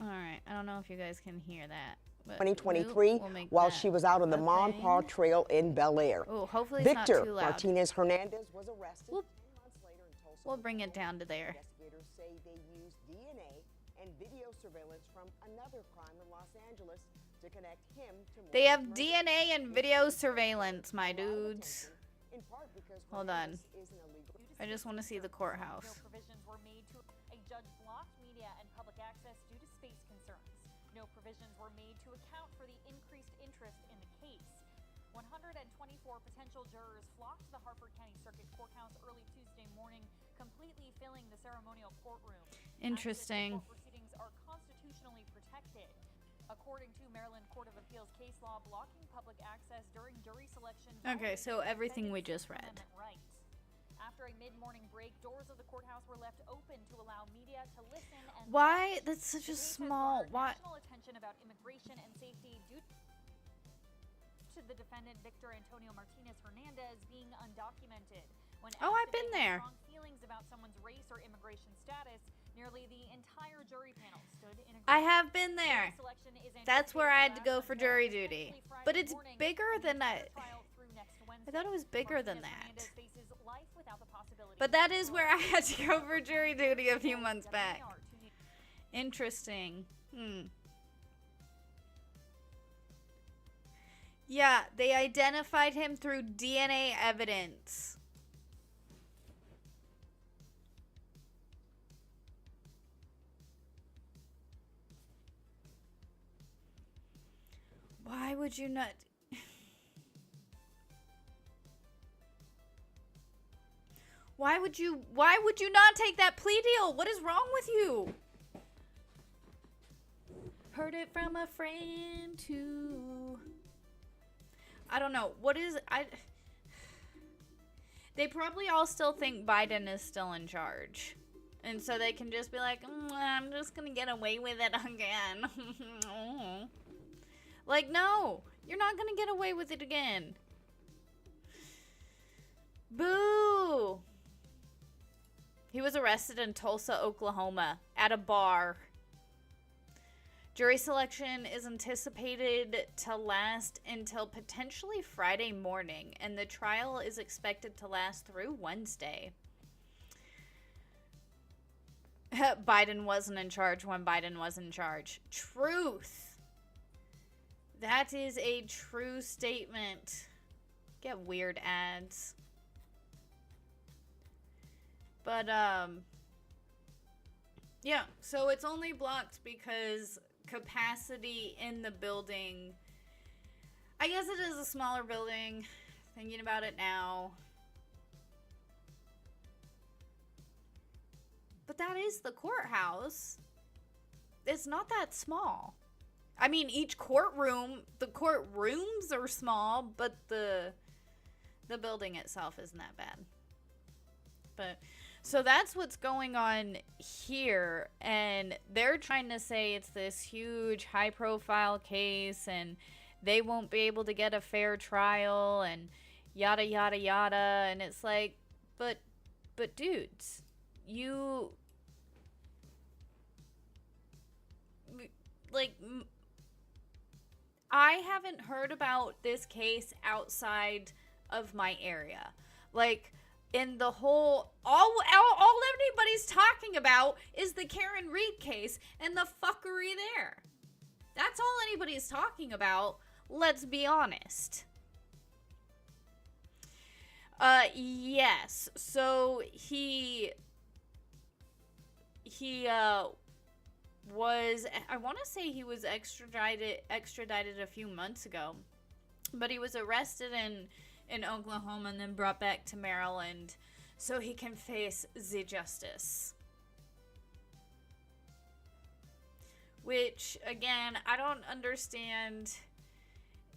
Speaker 1: All right. I don't know if you guys can hear that.
Speaker 2: 2023 while she was out on the Monpaw Trail in Bel Air.
Speaker 1: Oh, hopefully it's
Speaker 2: Victor
Speaker 1: not too loud.
Speaker 2: Martinez Hernandez was arrested 10 months later in Tulsa.
Speaker 1: We'll bring it down to there.
Speaker 2: Investigators say they used DNA and video surveillance from another crime in Los Angeles to connect him to more.
Speaker 1: They have DNA and video surveillance, my dudes.
Speaker 2: In part because
Speaker 1: Hold on.
Speaker 2: is an illegal.
Speaker 1: I just want to see the courthouse.
Speaker 3: No provisions were made to a judge blocked media and public access due to space concerns. No provisions were made to account for the increased interest in the case. 124 potential jurors flocked to the Harford County Circuit Courthouse early Tuesday morning, completely filling the ceremonial courtroom.
Speaker 1: Interesting.
Speaker 3: Court proceedings are constitutionally protected. According to Maryland Court of Appeals case law, blocking public access during jury selection.
Speaker 1: Okay, so everything we just read.
Speaker 3: After a mid-morning break, doors of the courthouse were left open to allow media to listen and
Speaker 1: Why? That's such a small. Why?
Speaker 3: National attention about immigration and safety due to the defendant Victor Antonio Martinez Hernandez being undocumented. When
Speaker 1: I've been there.
Speaker 3: Strong feelings about someone's race or immigration status, nearly the entire jury panel stood in agreement.
Speaker 1: I have been there. That's where I had to go for jury duty. But it's bigger than that. I thought it was bigger than that. But that is where I had to go for jury duty a few months back. Interesting. Yeah, they identified him through DNA evidence. Why would you not... Why would you not take that plea deal? What is wrong with you? Heard it from a friend too. I don't know. They probably all still think Biden is still in charge. And so they can just be like, I'm just gonna get away with it again. Like, no, you're not gonna get away with it again. Boo! He was arrested in Tulsa, Oklahoma, at a bar. Jury selection is anticipated to last until potentially Friday morning, and the trial is expected to last through Wednesday. Biden wasn't in charge when Biden was in charge. Truth. That is a true statement. Get weird ads. But, yeah, so it's only blocked because capacity in the building, I guess it is a smaller building, thinking about it now. But that is the courthouse. It's not that small. I mean, each courtroom, the courtrooms are small, but the building itself isn't that bad. But... so that's what's going on here, and they're trying to say it's this huge high-profile case, and they won't be able to get a fair trial, and yada, yada, yada, and it's like, but dudes, I haven't heard about this case outside of my area. Like, in the whole, all anybody's talking about is the Karen Reed case and the fuckery there. That's all anybody's talking about, let's be honest. Yes, so he was, I want to say he was extradited a few months ago, but he was arrested in Oklahoma and then brought back to Maryland so he can face the justice. Which, again, I don't understand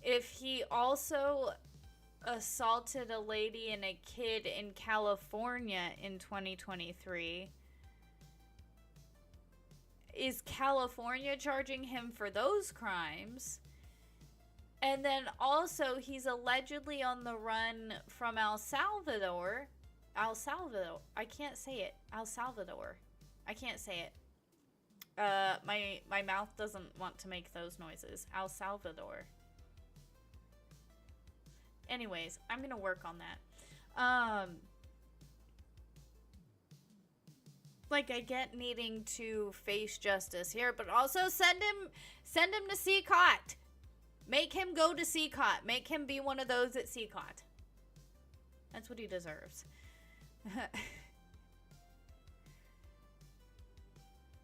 Speaker 1: if he also assaulted a lady and a kid in California in 2023. Is California charging him for those crimes? And then also, he's allegedly on the run from El Salvador. I can't say it. El Salvador. I can't say it. my mouth doesn't want to make those noises. El Salvador. Anyways, I'm gonna work on that. Like, I get needing to face justice here, but also send him to CCOT. Make him go to CCOT. Make him be one of those at CCOT. That's what he deserves.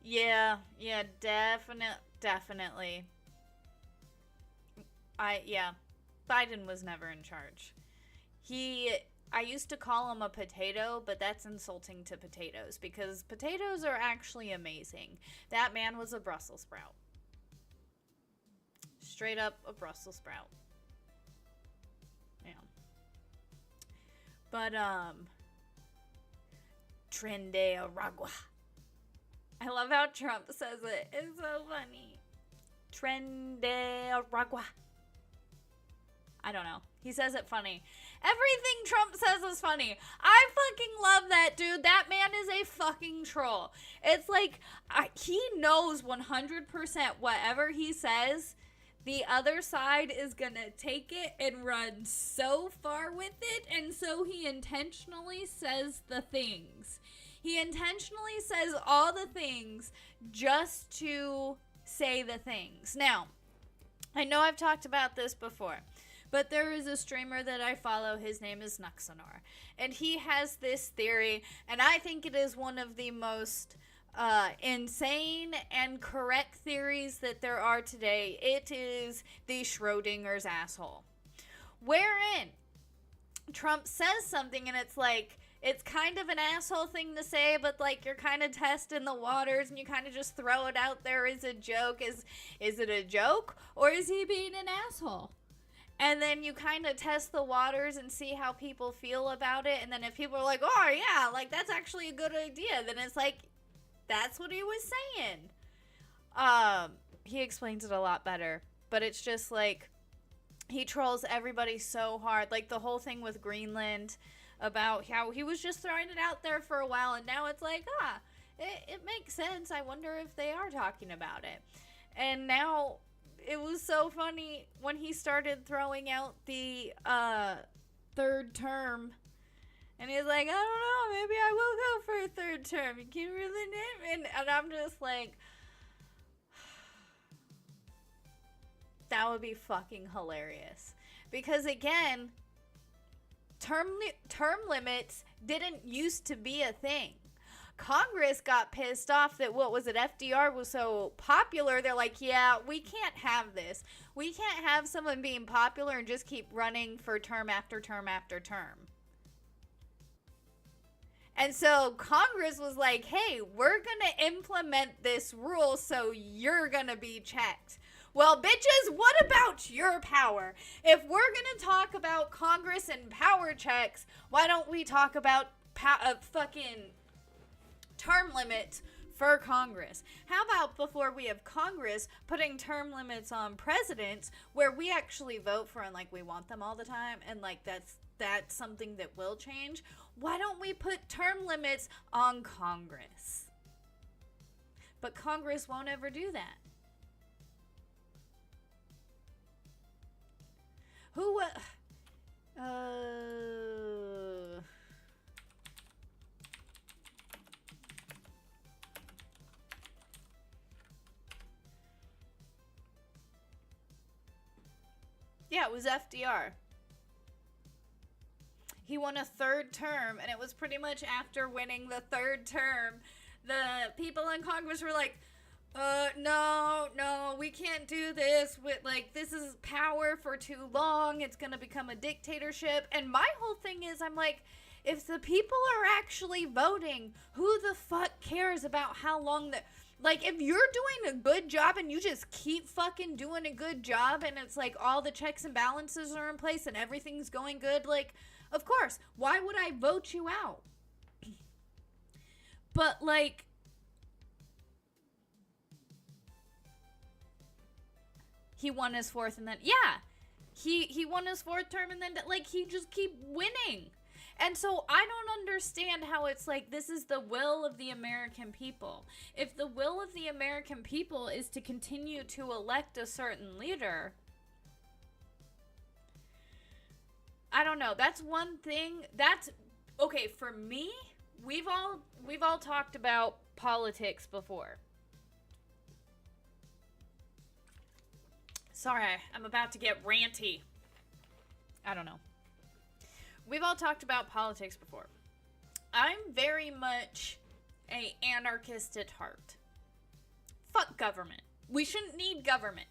Speaker 1: Yeah, definitely. Biden was never in charge. I used to call him a potato, but that's insulting to potatoes because potatoes are actually amazing. That man was a Brussels sprout. Straight up a Brussels sprout. Yeah. But, Tren de Aragua. I love how Trump says it. It's so funny. Tren de Aragua. I don't know. He says it funny. Everything Trump says is funny. I fucking love that dude. That man is a fucking troll. It's like, he knows 100% whatever he says, the other side is gonna take it and run so far with it, and so he intentionally says the things. He intentionally says all the things just to say the things. Now, I know I've talked about this before, but there is a streamer that I follow. His name is Nuxanor. And he has this theory, and I think it is one of the most insane and correct theories that there are today. It is the Schrodinger's asshole. Wherein Trump says something, and it's like, it's kind of an asshole thing to say, but like you're kind of testing the waters and you kind of just throw it out there as a joke. Is it a joke or is he being an asshole? And then you kind of test the waters and see how people feel about it. And then if people are like, oh yeah, like that's actually a good idea, then it's like, that's what he was saying. He explains it a lot better, but it's just like, he trolls everybody so hard. Like the whole thing with Greenland, about how he was just throwing it out there for a while, and now it's like, it makes sense. I wonder if they are talking about it. And now it was so funny when he started throwing out the third term, and he's like, I don't know, maybe I will go for a third term. You can really name it. And I'm just like, that would be fucking hilarious. Because again, term limits didn't used to be a thing. Congress got pissed off that, what was it, FDR was so popular. They're like, yeah, we can't have this. We can't have someone being popular and just keep running for term after term after term. And so Congress was like, hey, we're going to implement this rule, so you're going to be checked. Well, bitches, what about your power? If we're going to talk about Congress and power checks, why don't we talk about fucking term limits for Congress? How about before we have Congress putting term limits on presidents, where we actually vote for and like we want them all the time, and like that's something that will change? Why don't we put term limits on Congress? But Congress won't ever do that. Who, yeah, it was FDR. He won a third term, and it was pretty much after winning the third term, the people in Congress were like, no, we can't do this with, like, this is power for too long. It's going to become a dictatorship. And my whole thing is, I'm like, if the people are actually voting, who the fuck cares about how long like, if you're doing a good job and you just keep fucking doing a good job and it's like all the checks and balances are in place and everything's going good, like, of course, why would I vote you out? But, like, he won his fourth, and then, yeah, he won his fourth term, and then, like, he just keep winning. And so I don't understand how it's like this is the will of the American people. If the will of the American people is to continue to elect a certain leader, I don't know. That's one thing. That's okay for me. We've all talked about politics before. Sorry, I'm about to get ranty. I don't know. We've all talked about politics before. I'm very much an anarchist at heart. Fuck government. We shouldn't need government.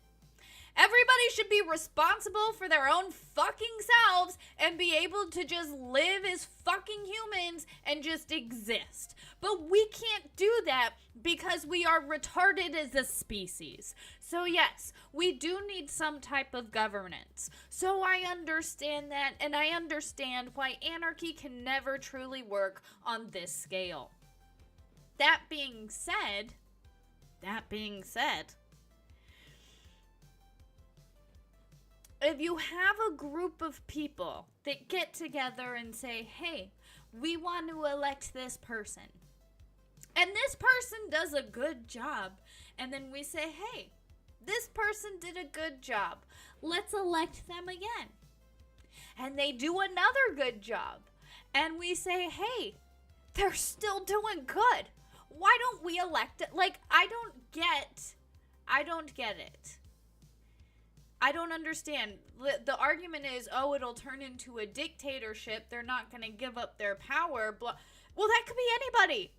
Speaker 1: Everybody should be responsible for their own fucking selves and be able to just live as fucking humans and just exist. But we can't do that because we are retarded as a species. So yes, we do need some type of governance. So I understand that, and I understand why anarchy can never truly work on this scale. That being said, if you have a group of people that get together and say, hey, we want to elect this person, and this person does a good job, and then we say, hey, this person did a good job, let's elect them again. And they do another good job, and we say, hey, they're still doing good. Why don't we elect it? Like, I don't get it. I don't understand. The argument is, oh, it'll turn into a dictatorship. They're not going to give up their power. Blah. Well, that could be anybody.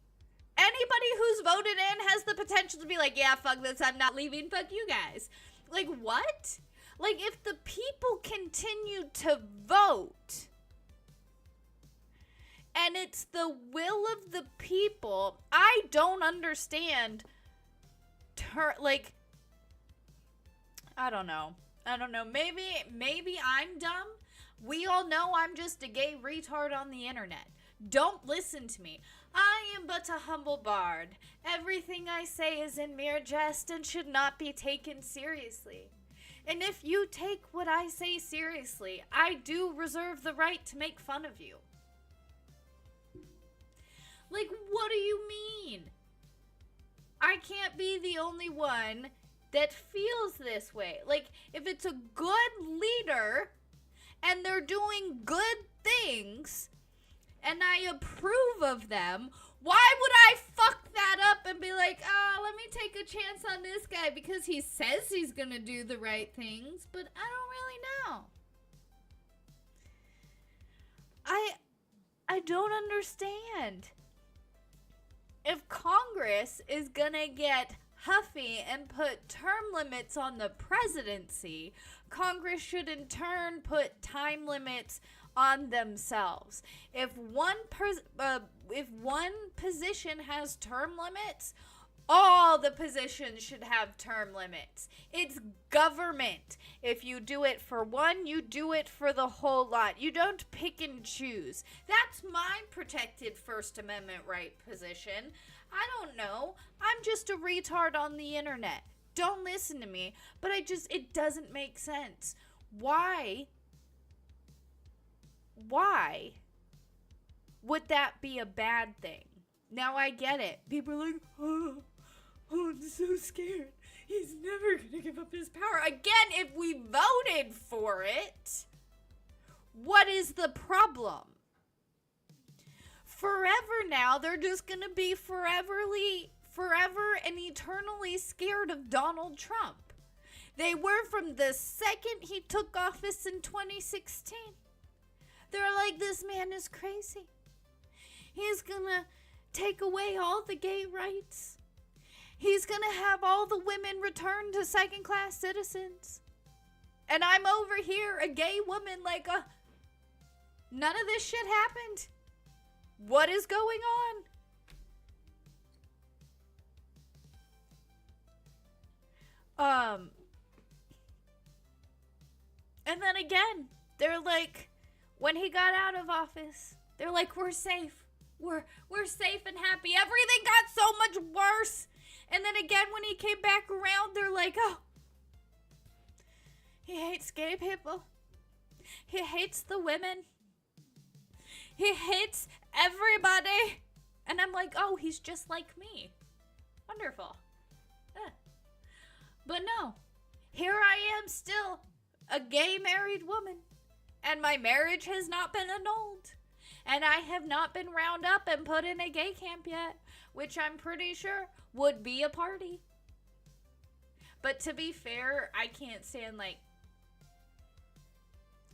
Speaker 1: Anybody who's voted in has the potential to be like, yeah, fuck this, I'm not leaving, fuck you guys. Like, what? Like, if the people continue to vote, and it's the will of the people, I don't understand, I don't know. Maybe I'm dumb. We all know I'm just a gay retard on the internet. Don't listen to me. I am but a humble bard. Everything I say is in mere jest and should not be taken seriously. And if you take what I say seriously, I do reserve the right to make fun of you. Like, what do you mean? I can't be the only one that feels this way. Like, if it's a good leader and they're doing good things and I approve of them, why would I fuck that up and be like, oh, let me take a chance on this guy because he says he's gonna do the right things, but I don't really know. I don't understand. If Congress is gonna get huffy and put term limits on the presidency, Congress should in turn put time limits on themselves. If one position has term limits, all the positions should have term limits. It's government. If you do it for one, you do it for the whole lot. You don't pick and choose. That's my protected First Amendment right position. I don't know. I'm just a retard on the internet. Don't listen to me. But it doesn't make sense. Why would that be a bad thing? Now I get it. People are like, oh, I'm so scared. He's never going to give up his power. Again, if we voted for it, what is the problem? Forever now, they're just going to be forever and eternally scared of Donald Trump. They were from the second he took office in 2016. They're like, this man is crazy. He's going to take away all the gay rights. He's going to have all the women returned to second-class citizens. And I'm over here, a gay woman, like, none of this shit happened. What is going on? And then again, they're like, when he got out of office, they're like, we're safe. We're safe and happy. Everything got so much worse. And then again, when he came back around, they're like, oh, he hates gay people. He hates the women. He hates everybody. And I'm like, oh, he's just like me. Wonderful. But no, here I am still, a gay married woman. And my marriage has not been annulled. And I have not been round up and put in a gay camp yet, which I'm pretty sure would be a party. But to be fair, I can't stand, like,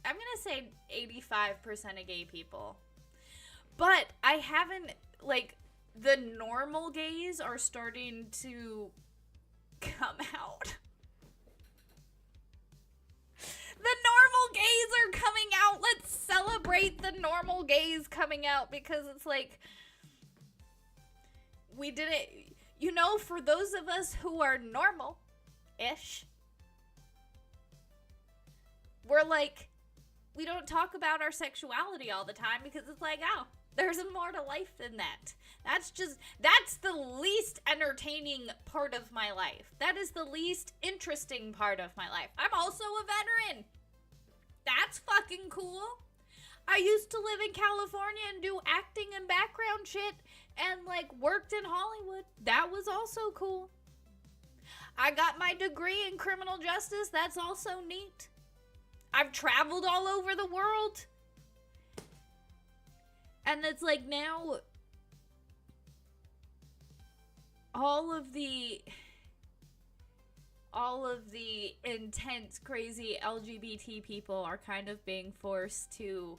Speaker 1: I'm going to say 85% of gay people. But I haven't, like, the normal gays are starting to come out. The normal gays are coming out. Let's celebrate the normal gays coming out, because it's like, we did it, you know, for those of us who are normal-ish, we're like, we don't talk about our sexuality all the time because it's like, oh, there's more to life than that. That's the least entertaining part of my life. That is the least interesting part of my life. I'm also a veteran. That's fucking cool. I used to live in California and do acting and background shit and, like, worked in Hollywood. That was also cool. I got my degree in criminal justice. That's also neat. I've traveled all over the world. And it's like, now all of the intense, crazy LGBT people are kind of being forced to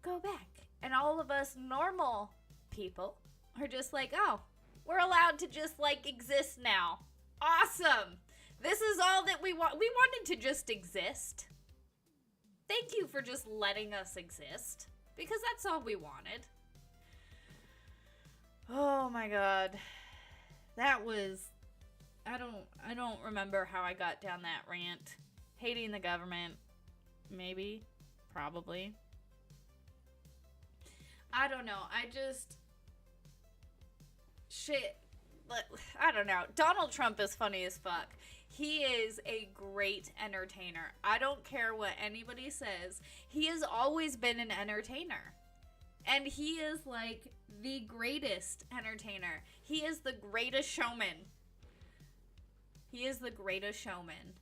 Speaker 1: go back. And all of us normal people are just like, oh, we're allowed to just, like, exist now. Awesome. This is all that we want. We wanted to just exist. Thank you for just letting us exist. Because that's all we wanted. Oh my god. That was... I don't remember how I got down that rant. Hating the government. Maybe. Probably. I don't know. I just... Shit. I don't know. Donald Trump is funny as fuck. He is a great entertainer. I don't care what anybody says. He has always been an entertainer. And he is, like, the greatest entertainer. He is the greatest showman. He is the greatest showman.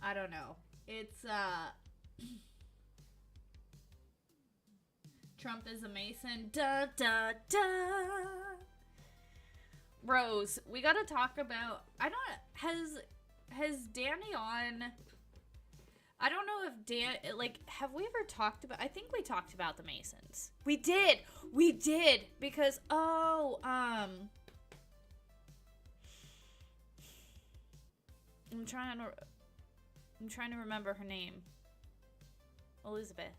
Speaker 1: I don't know. It's, Trump is a Mason. Da, da, da. Rose, we gotta talk about, has Danny on, I don't know if Dan, like, have we ever talked about, I think we talked about the Masons. We did, because, I'm trying to remember her name. Elizabeth.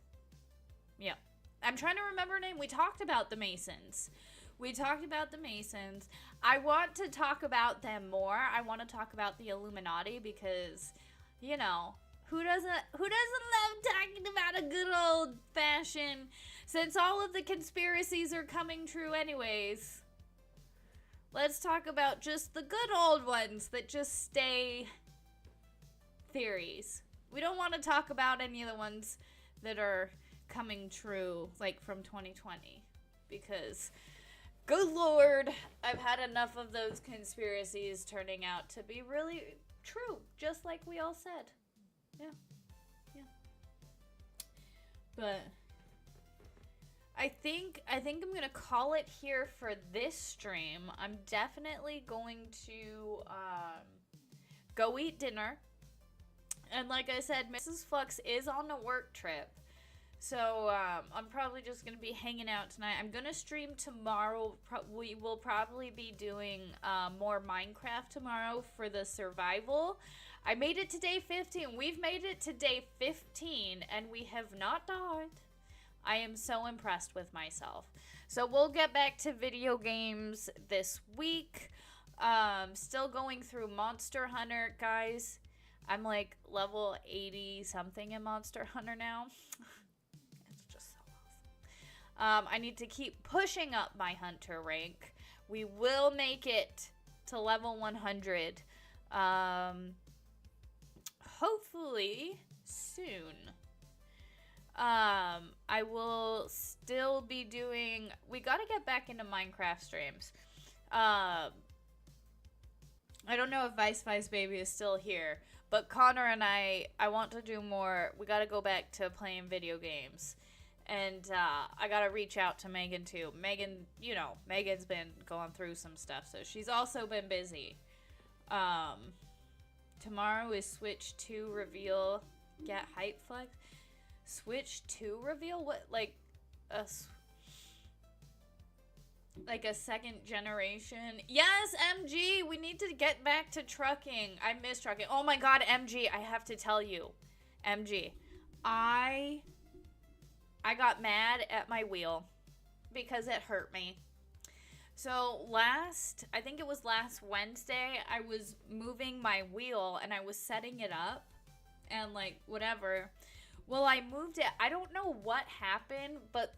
Speaker 1: Yeah. I'm trying to remember her name. We talked about the Masons. I want to talk about them more. I want to talk about the Illuminati because, you know, who doesn't love talking about a good old fashioned, since all of the conspiracies are coming true anyways. Let's talk about just the good old ones that just stay theories. We don't want to talk about any of the ones that are coming true, like from 2020, because good lord, I've had enough of those conspiracies turning out to be really true, just like we all said. Yeah. But I think I'm gonna call it here for this stream. I'm definitely going to go eat dinner. And like I said, Mrs. Flux is on a work trip. So, I'm probably just going to be hanging out tonight. I'm going to stream tomorrow. We will probably be doing more Minecraft tomorrow for the survival. I made it to day 15. We've made it to day 15, and we have not died. I am so impressed with myself. So, we'll get back to video games this week. Still going through Monster Hunter, guys. I'm like level 80-something in Monster Hunter now. I need to keep pushing up my hunter rank. We will make it to level 100. Hopefully soon. I will still be doing, we gotta get back into Minecraft streams. I don't know if Vice Baby is still here, but Connor and I want to do more. We gotta go back to playing video games. And I gotta reach out to Megan too. Megan, you know, Megan's been going through some stuff, so she's also been busy. Tomorrow is Switch 2 reveal. Get hype flex. Switch 2 reveal? What, like a second generation? Yes, MG! We need to get back to trucking. I miss trucking. Oh my god, MG, I have to tell you. MG, I got mad at my wheel because it hurt me. So I think it was last Wednesday, I was moving my wheel and I was setting it up and like whatever. Well, I moved it. I don't know what happened, but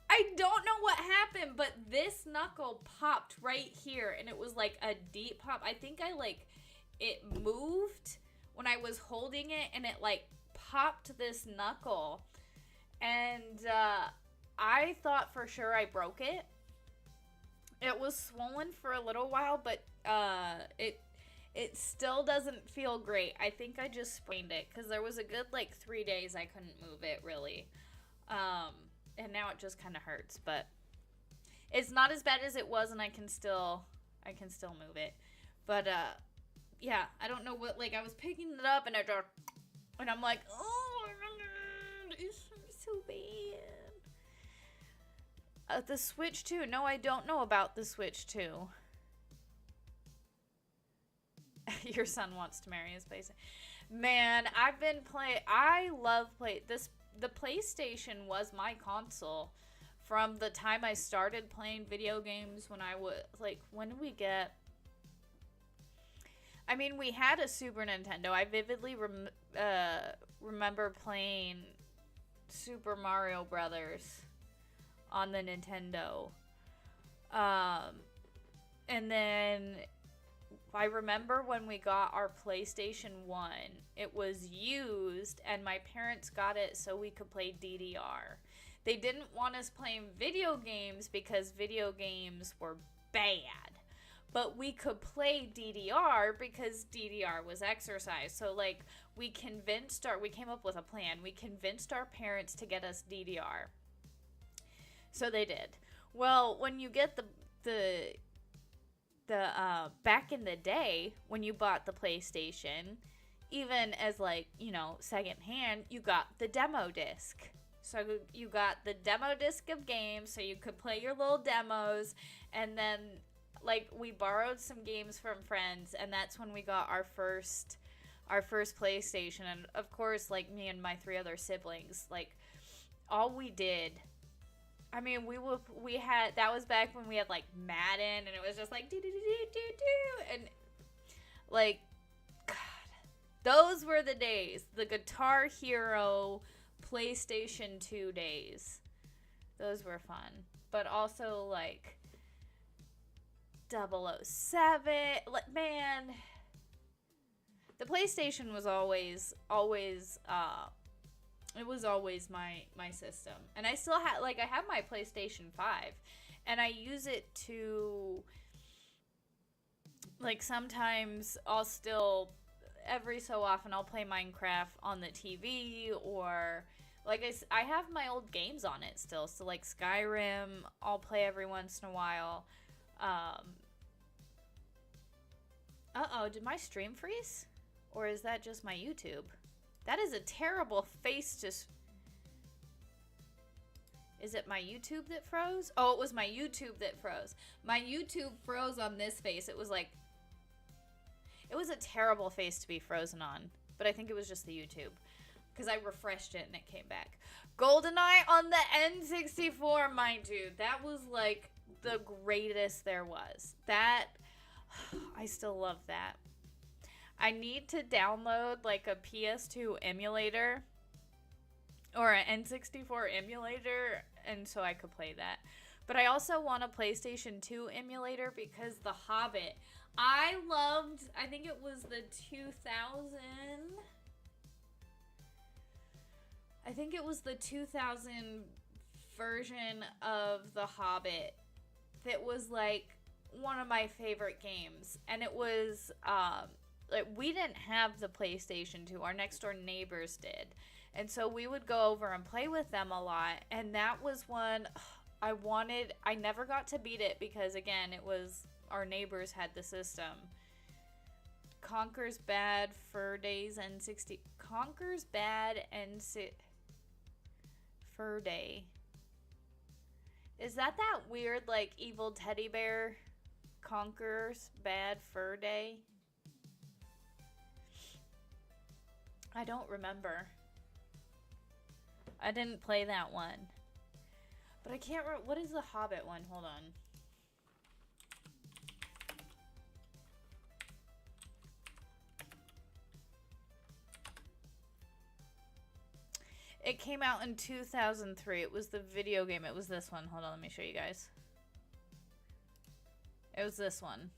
Speaker 1: I don't know what happened, but this knuckle popped right here and it was like a deep pop. I think it moved when I was holding it and it like popped this knuckle. And I thought for sure I broke it. It was swollen for a little while, but it still doesn't feel great. I think I just sprained it because there was a good like 3 days I couldn't move it really. And now it just kind of hurts, but it's not as bad as it was, and I can still move it. But yeah, I don't know what, like I was picking it up and I'm like, oh, it's so bad. The Switch 2. No, I don't know about the Switch 2. Your son wants to marry his PlayStation. Man, I love the PlayStation was my console from the time I started playing video games when I was, like, when did we get... I mean, we had a Super Nintendo. I vividly remember playing Super Mario Brothers on the Nintendo. And then I remember when we got our PlayStation 1, it was used and my parents got it so we could play DDR. They didn't want us playing video games because video games were bad. But we could play DDR because DDR was exercise. So like we came up with a plan. We convinced our parents to get us DDR. So they did. Well, when you get the back in the day when you bought the PlayStation, even as like, you know, secondhand, you got the demo disc. So you got the demo disc of games so you could play your little demos, and then like we borrowed some games from friends, and that's when we got our first PlayStation. And of course, like me and my 3 other siblings, like all we did, I mean, we had, that was back when we had like Madden, and it was just like do and like, God, those were the days, the Guitar Hero PlayStation 2 days. Those were fun. But also like 007, like, man, the PlayStation was always it was always my system. And I still have, like, I have my PlayStation 5, and I use it to, like, sometimes I'll still, every so often I'll play Minecraft on the TV, or like I have my old games on it still. So like Skyrim, I'll play every once in a while. Uh-oh, did my stream freeze? Or is that just my YouTube? That is a terrible face to... Is it my YouTube that froze? Oh, it was my YouTube that froze. My YouTube froze on this face. It was like... It was a terrible face to be frozen on. But I think it was just the YouTube. Because I refreshed it and it came back. GoldenEye on the N64, my dude. That was like the greatest there was. That... I still love that. I need to download like a PS2 emulator or an N64 emulator, and so I could play that. But I also want a PlayStation 2 emulator because The Hobbit, I think it was the 2000, I think it was the 2000 version of The Hobbit that was like one of my favorite games. And it was, like, we didn't have the PlayStation 2. Our next door neighbors did. And so we would go over and play with them a lot. And that was one I never got to beat it because, again, it was our neighbors had the system. Conker's Bad Fur Days and 60. Conker's Bad and Fur Day. Is that weird, like, evil teddy bear? Conker's Bad Fur Day? I don't remember. I didn't play that one. But I can't remember. What is the Hobbit one? Hold on. It came out in 2003. It was the video game. It was this one. Hold on, let me show you guys. It was this one.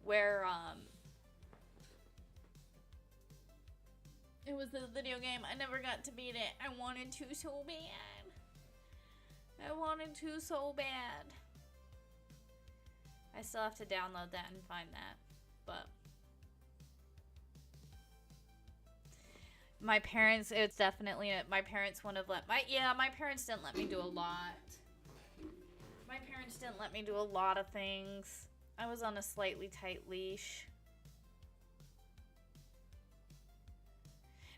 Speaker 1: Where, it was the video game. I never got to beat it. I wanted to so bad. I wanted to so bad. I still have to download that and find that. But my parents, it's definitely, my parents wouldn't have my parents didn't let me do a lot. My parents didn't let me do a lot of things. I was on a slightly tight leash.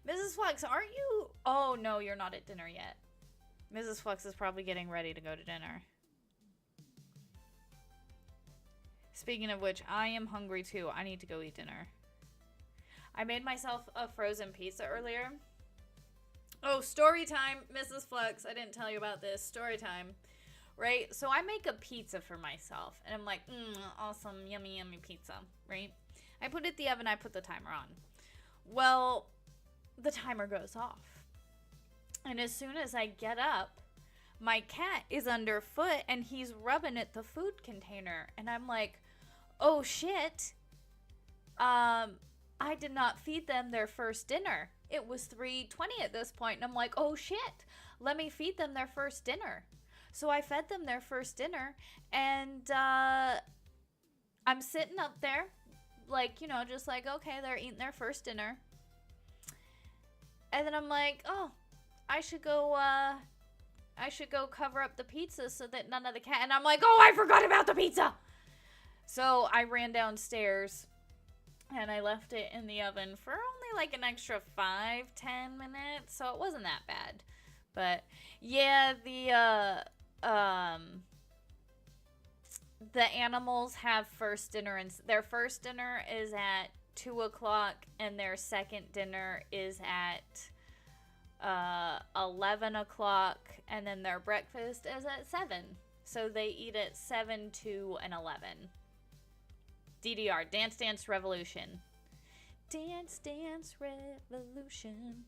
Speaker 1: Mrs. Flex, aren't you? Oh, no, you're not at dinner yet. Mrs. Flex is probably getting ready to go to dinner. Speaking of which, I am hungry too. I need to go eat dinner. I made myself a frozen pizza earlier. Oh, story time, Mrs. Flex. I didn't tell you about this. Story time. Right? So I make a pizza for myself. And I'm like, awesome, yummy, yummy pizza. Right? I put it in the oven. I put the timer on. Well, the timer goes off. And as soon as I get up, my cat is underfoot and he's rubbing at the food container. And I'm like, oh shit. I did not feed them their first dinner. It was 3:20 at this point, and I'm like, oh shit, let me feed them their first dinner. So I fed them their first dinner, and I'm sitting up there, like, you know, just like, okay, they're eating their first dinner. And then I'm like, oh, I should go cover up the pizza so that none of the cat, and I'm like, oh, I forgot about the pizza. So I ran downstairs. And I left it in the oven for only like an extra 5-10 minutes. So it wasn't that bad. But yeah, the animals have first dinner. And their first dinner is at 2 o'clock. And their second dinner is at 11 o'clock. And then their breakfast is at 7. So they eat at 7, 2, and 11. DDR, Dance Dance Revolution. Dance Dance Revolution.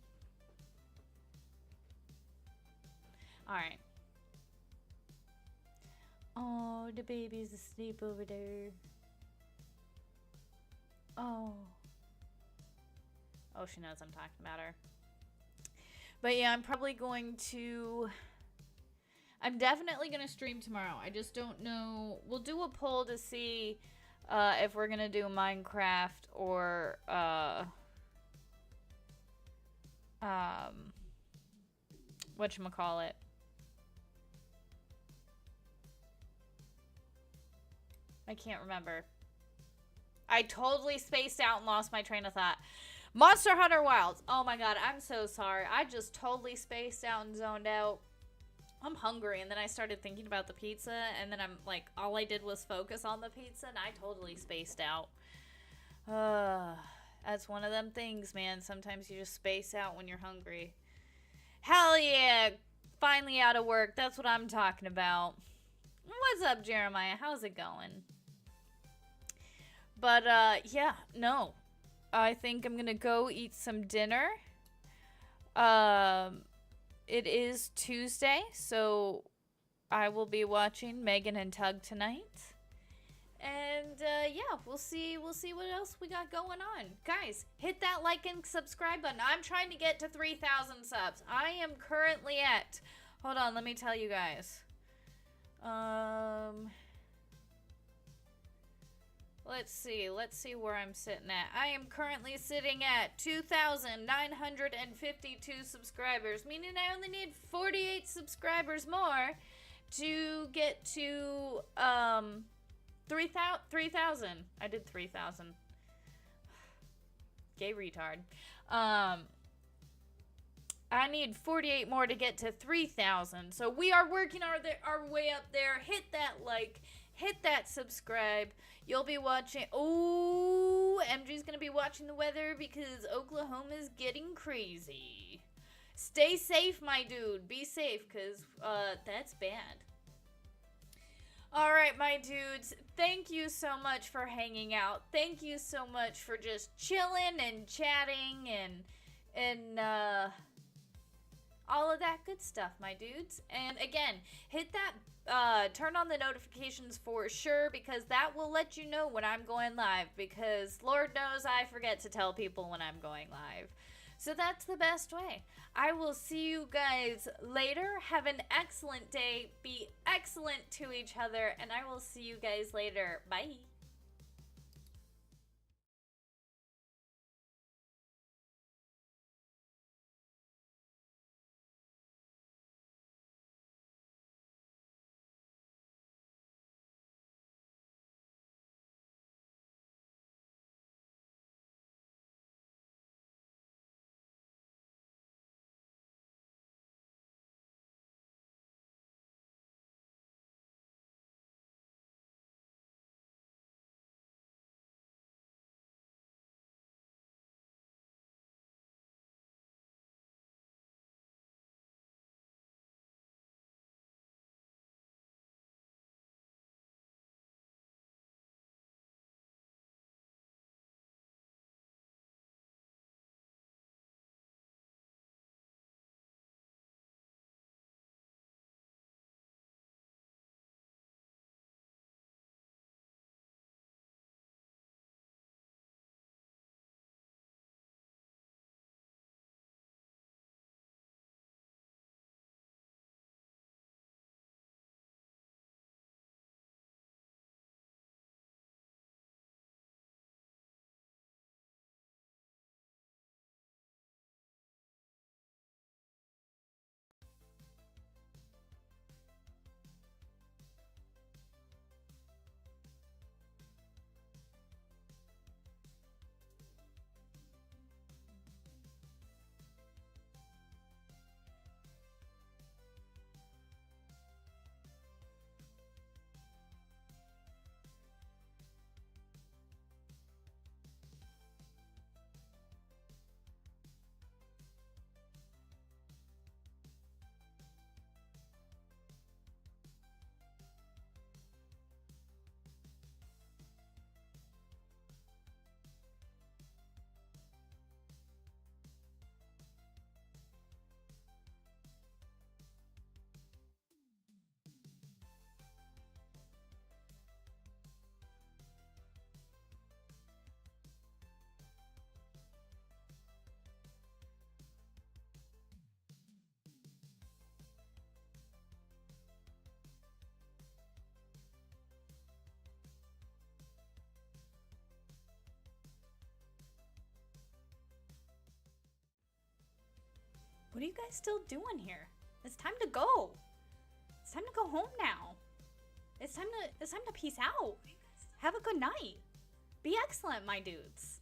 Speaker 1: Alright. Oh, the baby's asleep over there. Oh. Oh, she knows I'm talking about her. But yeah, I'm probably going to... I'm definitely going to stream tomorrow. I just don't know. We'll do a poll to see... if we're gonna do Minecraft or whatchamacallit. I can't remember. I totally spaced out and lost my train of thought. Monster Hunter Wilds. Oh my god, I'm so sorry. I just totally spaced out and zoned out. I'm hungry, and then I started thinking about the pizza, and then I'm like, all I did was focus on the pizza, and I totally spaced out. That's one of them things, man. Sometimes you just space out when you're hungry. Hell yeah! Finally out of work. That's what I'm talking about. What's up, Jeremiah? How's it going? But, yeah, no. I think I'm gonna go eat some dinner. It is Tuesday, so I will be watching Megan and Tug tonight. And yeah, we'll see what else we got going on. Guys, hit that like and subscribe button. I'm trying to get to 3,000 subs. I am currently at, hold on, let me tell you guys. Let's see where I'm sitting at. I am currently sitting at 2,952 subscribers, meaning I only need 48 subscribers more to get to 3,000. I did 3,000. Gay retard. I need 48 more to get to 3,000. So we are working our way up there. Hit that like, hit that subscribe. You'll be watching. Oh, MG's gonna be watching the weather because Oklahoma's getting crazy. Stay safe, my dude. Be safe, because that's bad. Alright, my dudes, thank you so much for hanging out. Thank you so much for just chilling and chatting and all of that good stuff, my dudes. And again, hit that, turn on the notifications for sure, because that will let you know when I'm going live, because Lord knows I forget to tell people when I'm going live. So that's the best way. I will see you guys later. Have an excellent day. Be excellent to each other. And I will see you guys later. Bye. What are you guys still doing here? It's time to go. It's time to go home now. It's time to peace out. Have a good night. Be excellent, my dudes.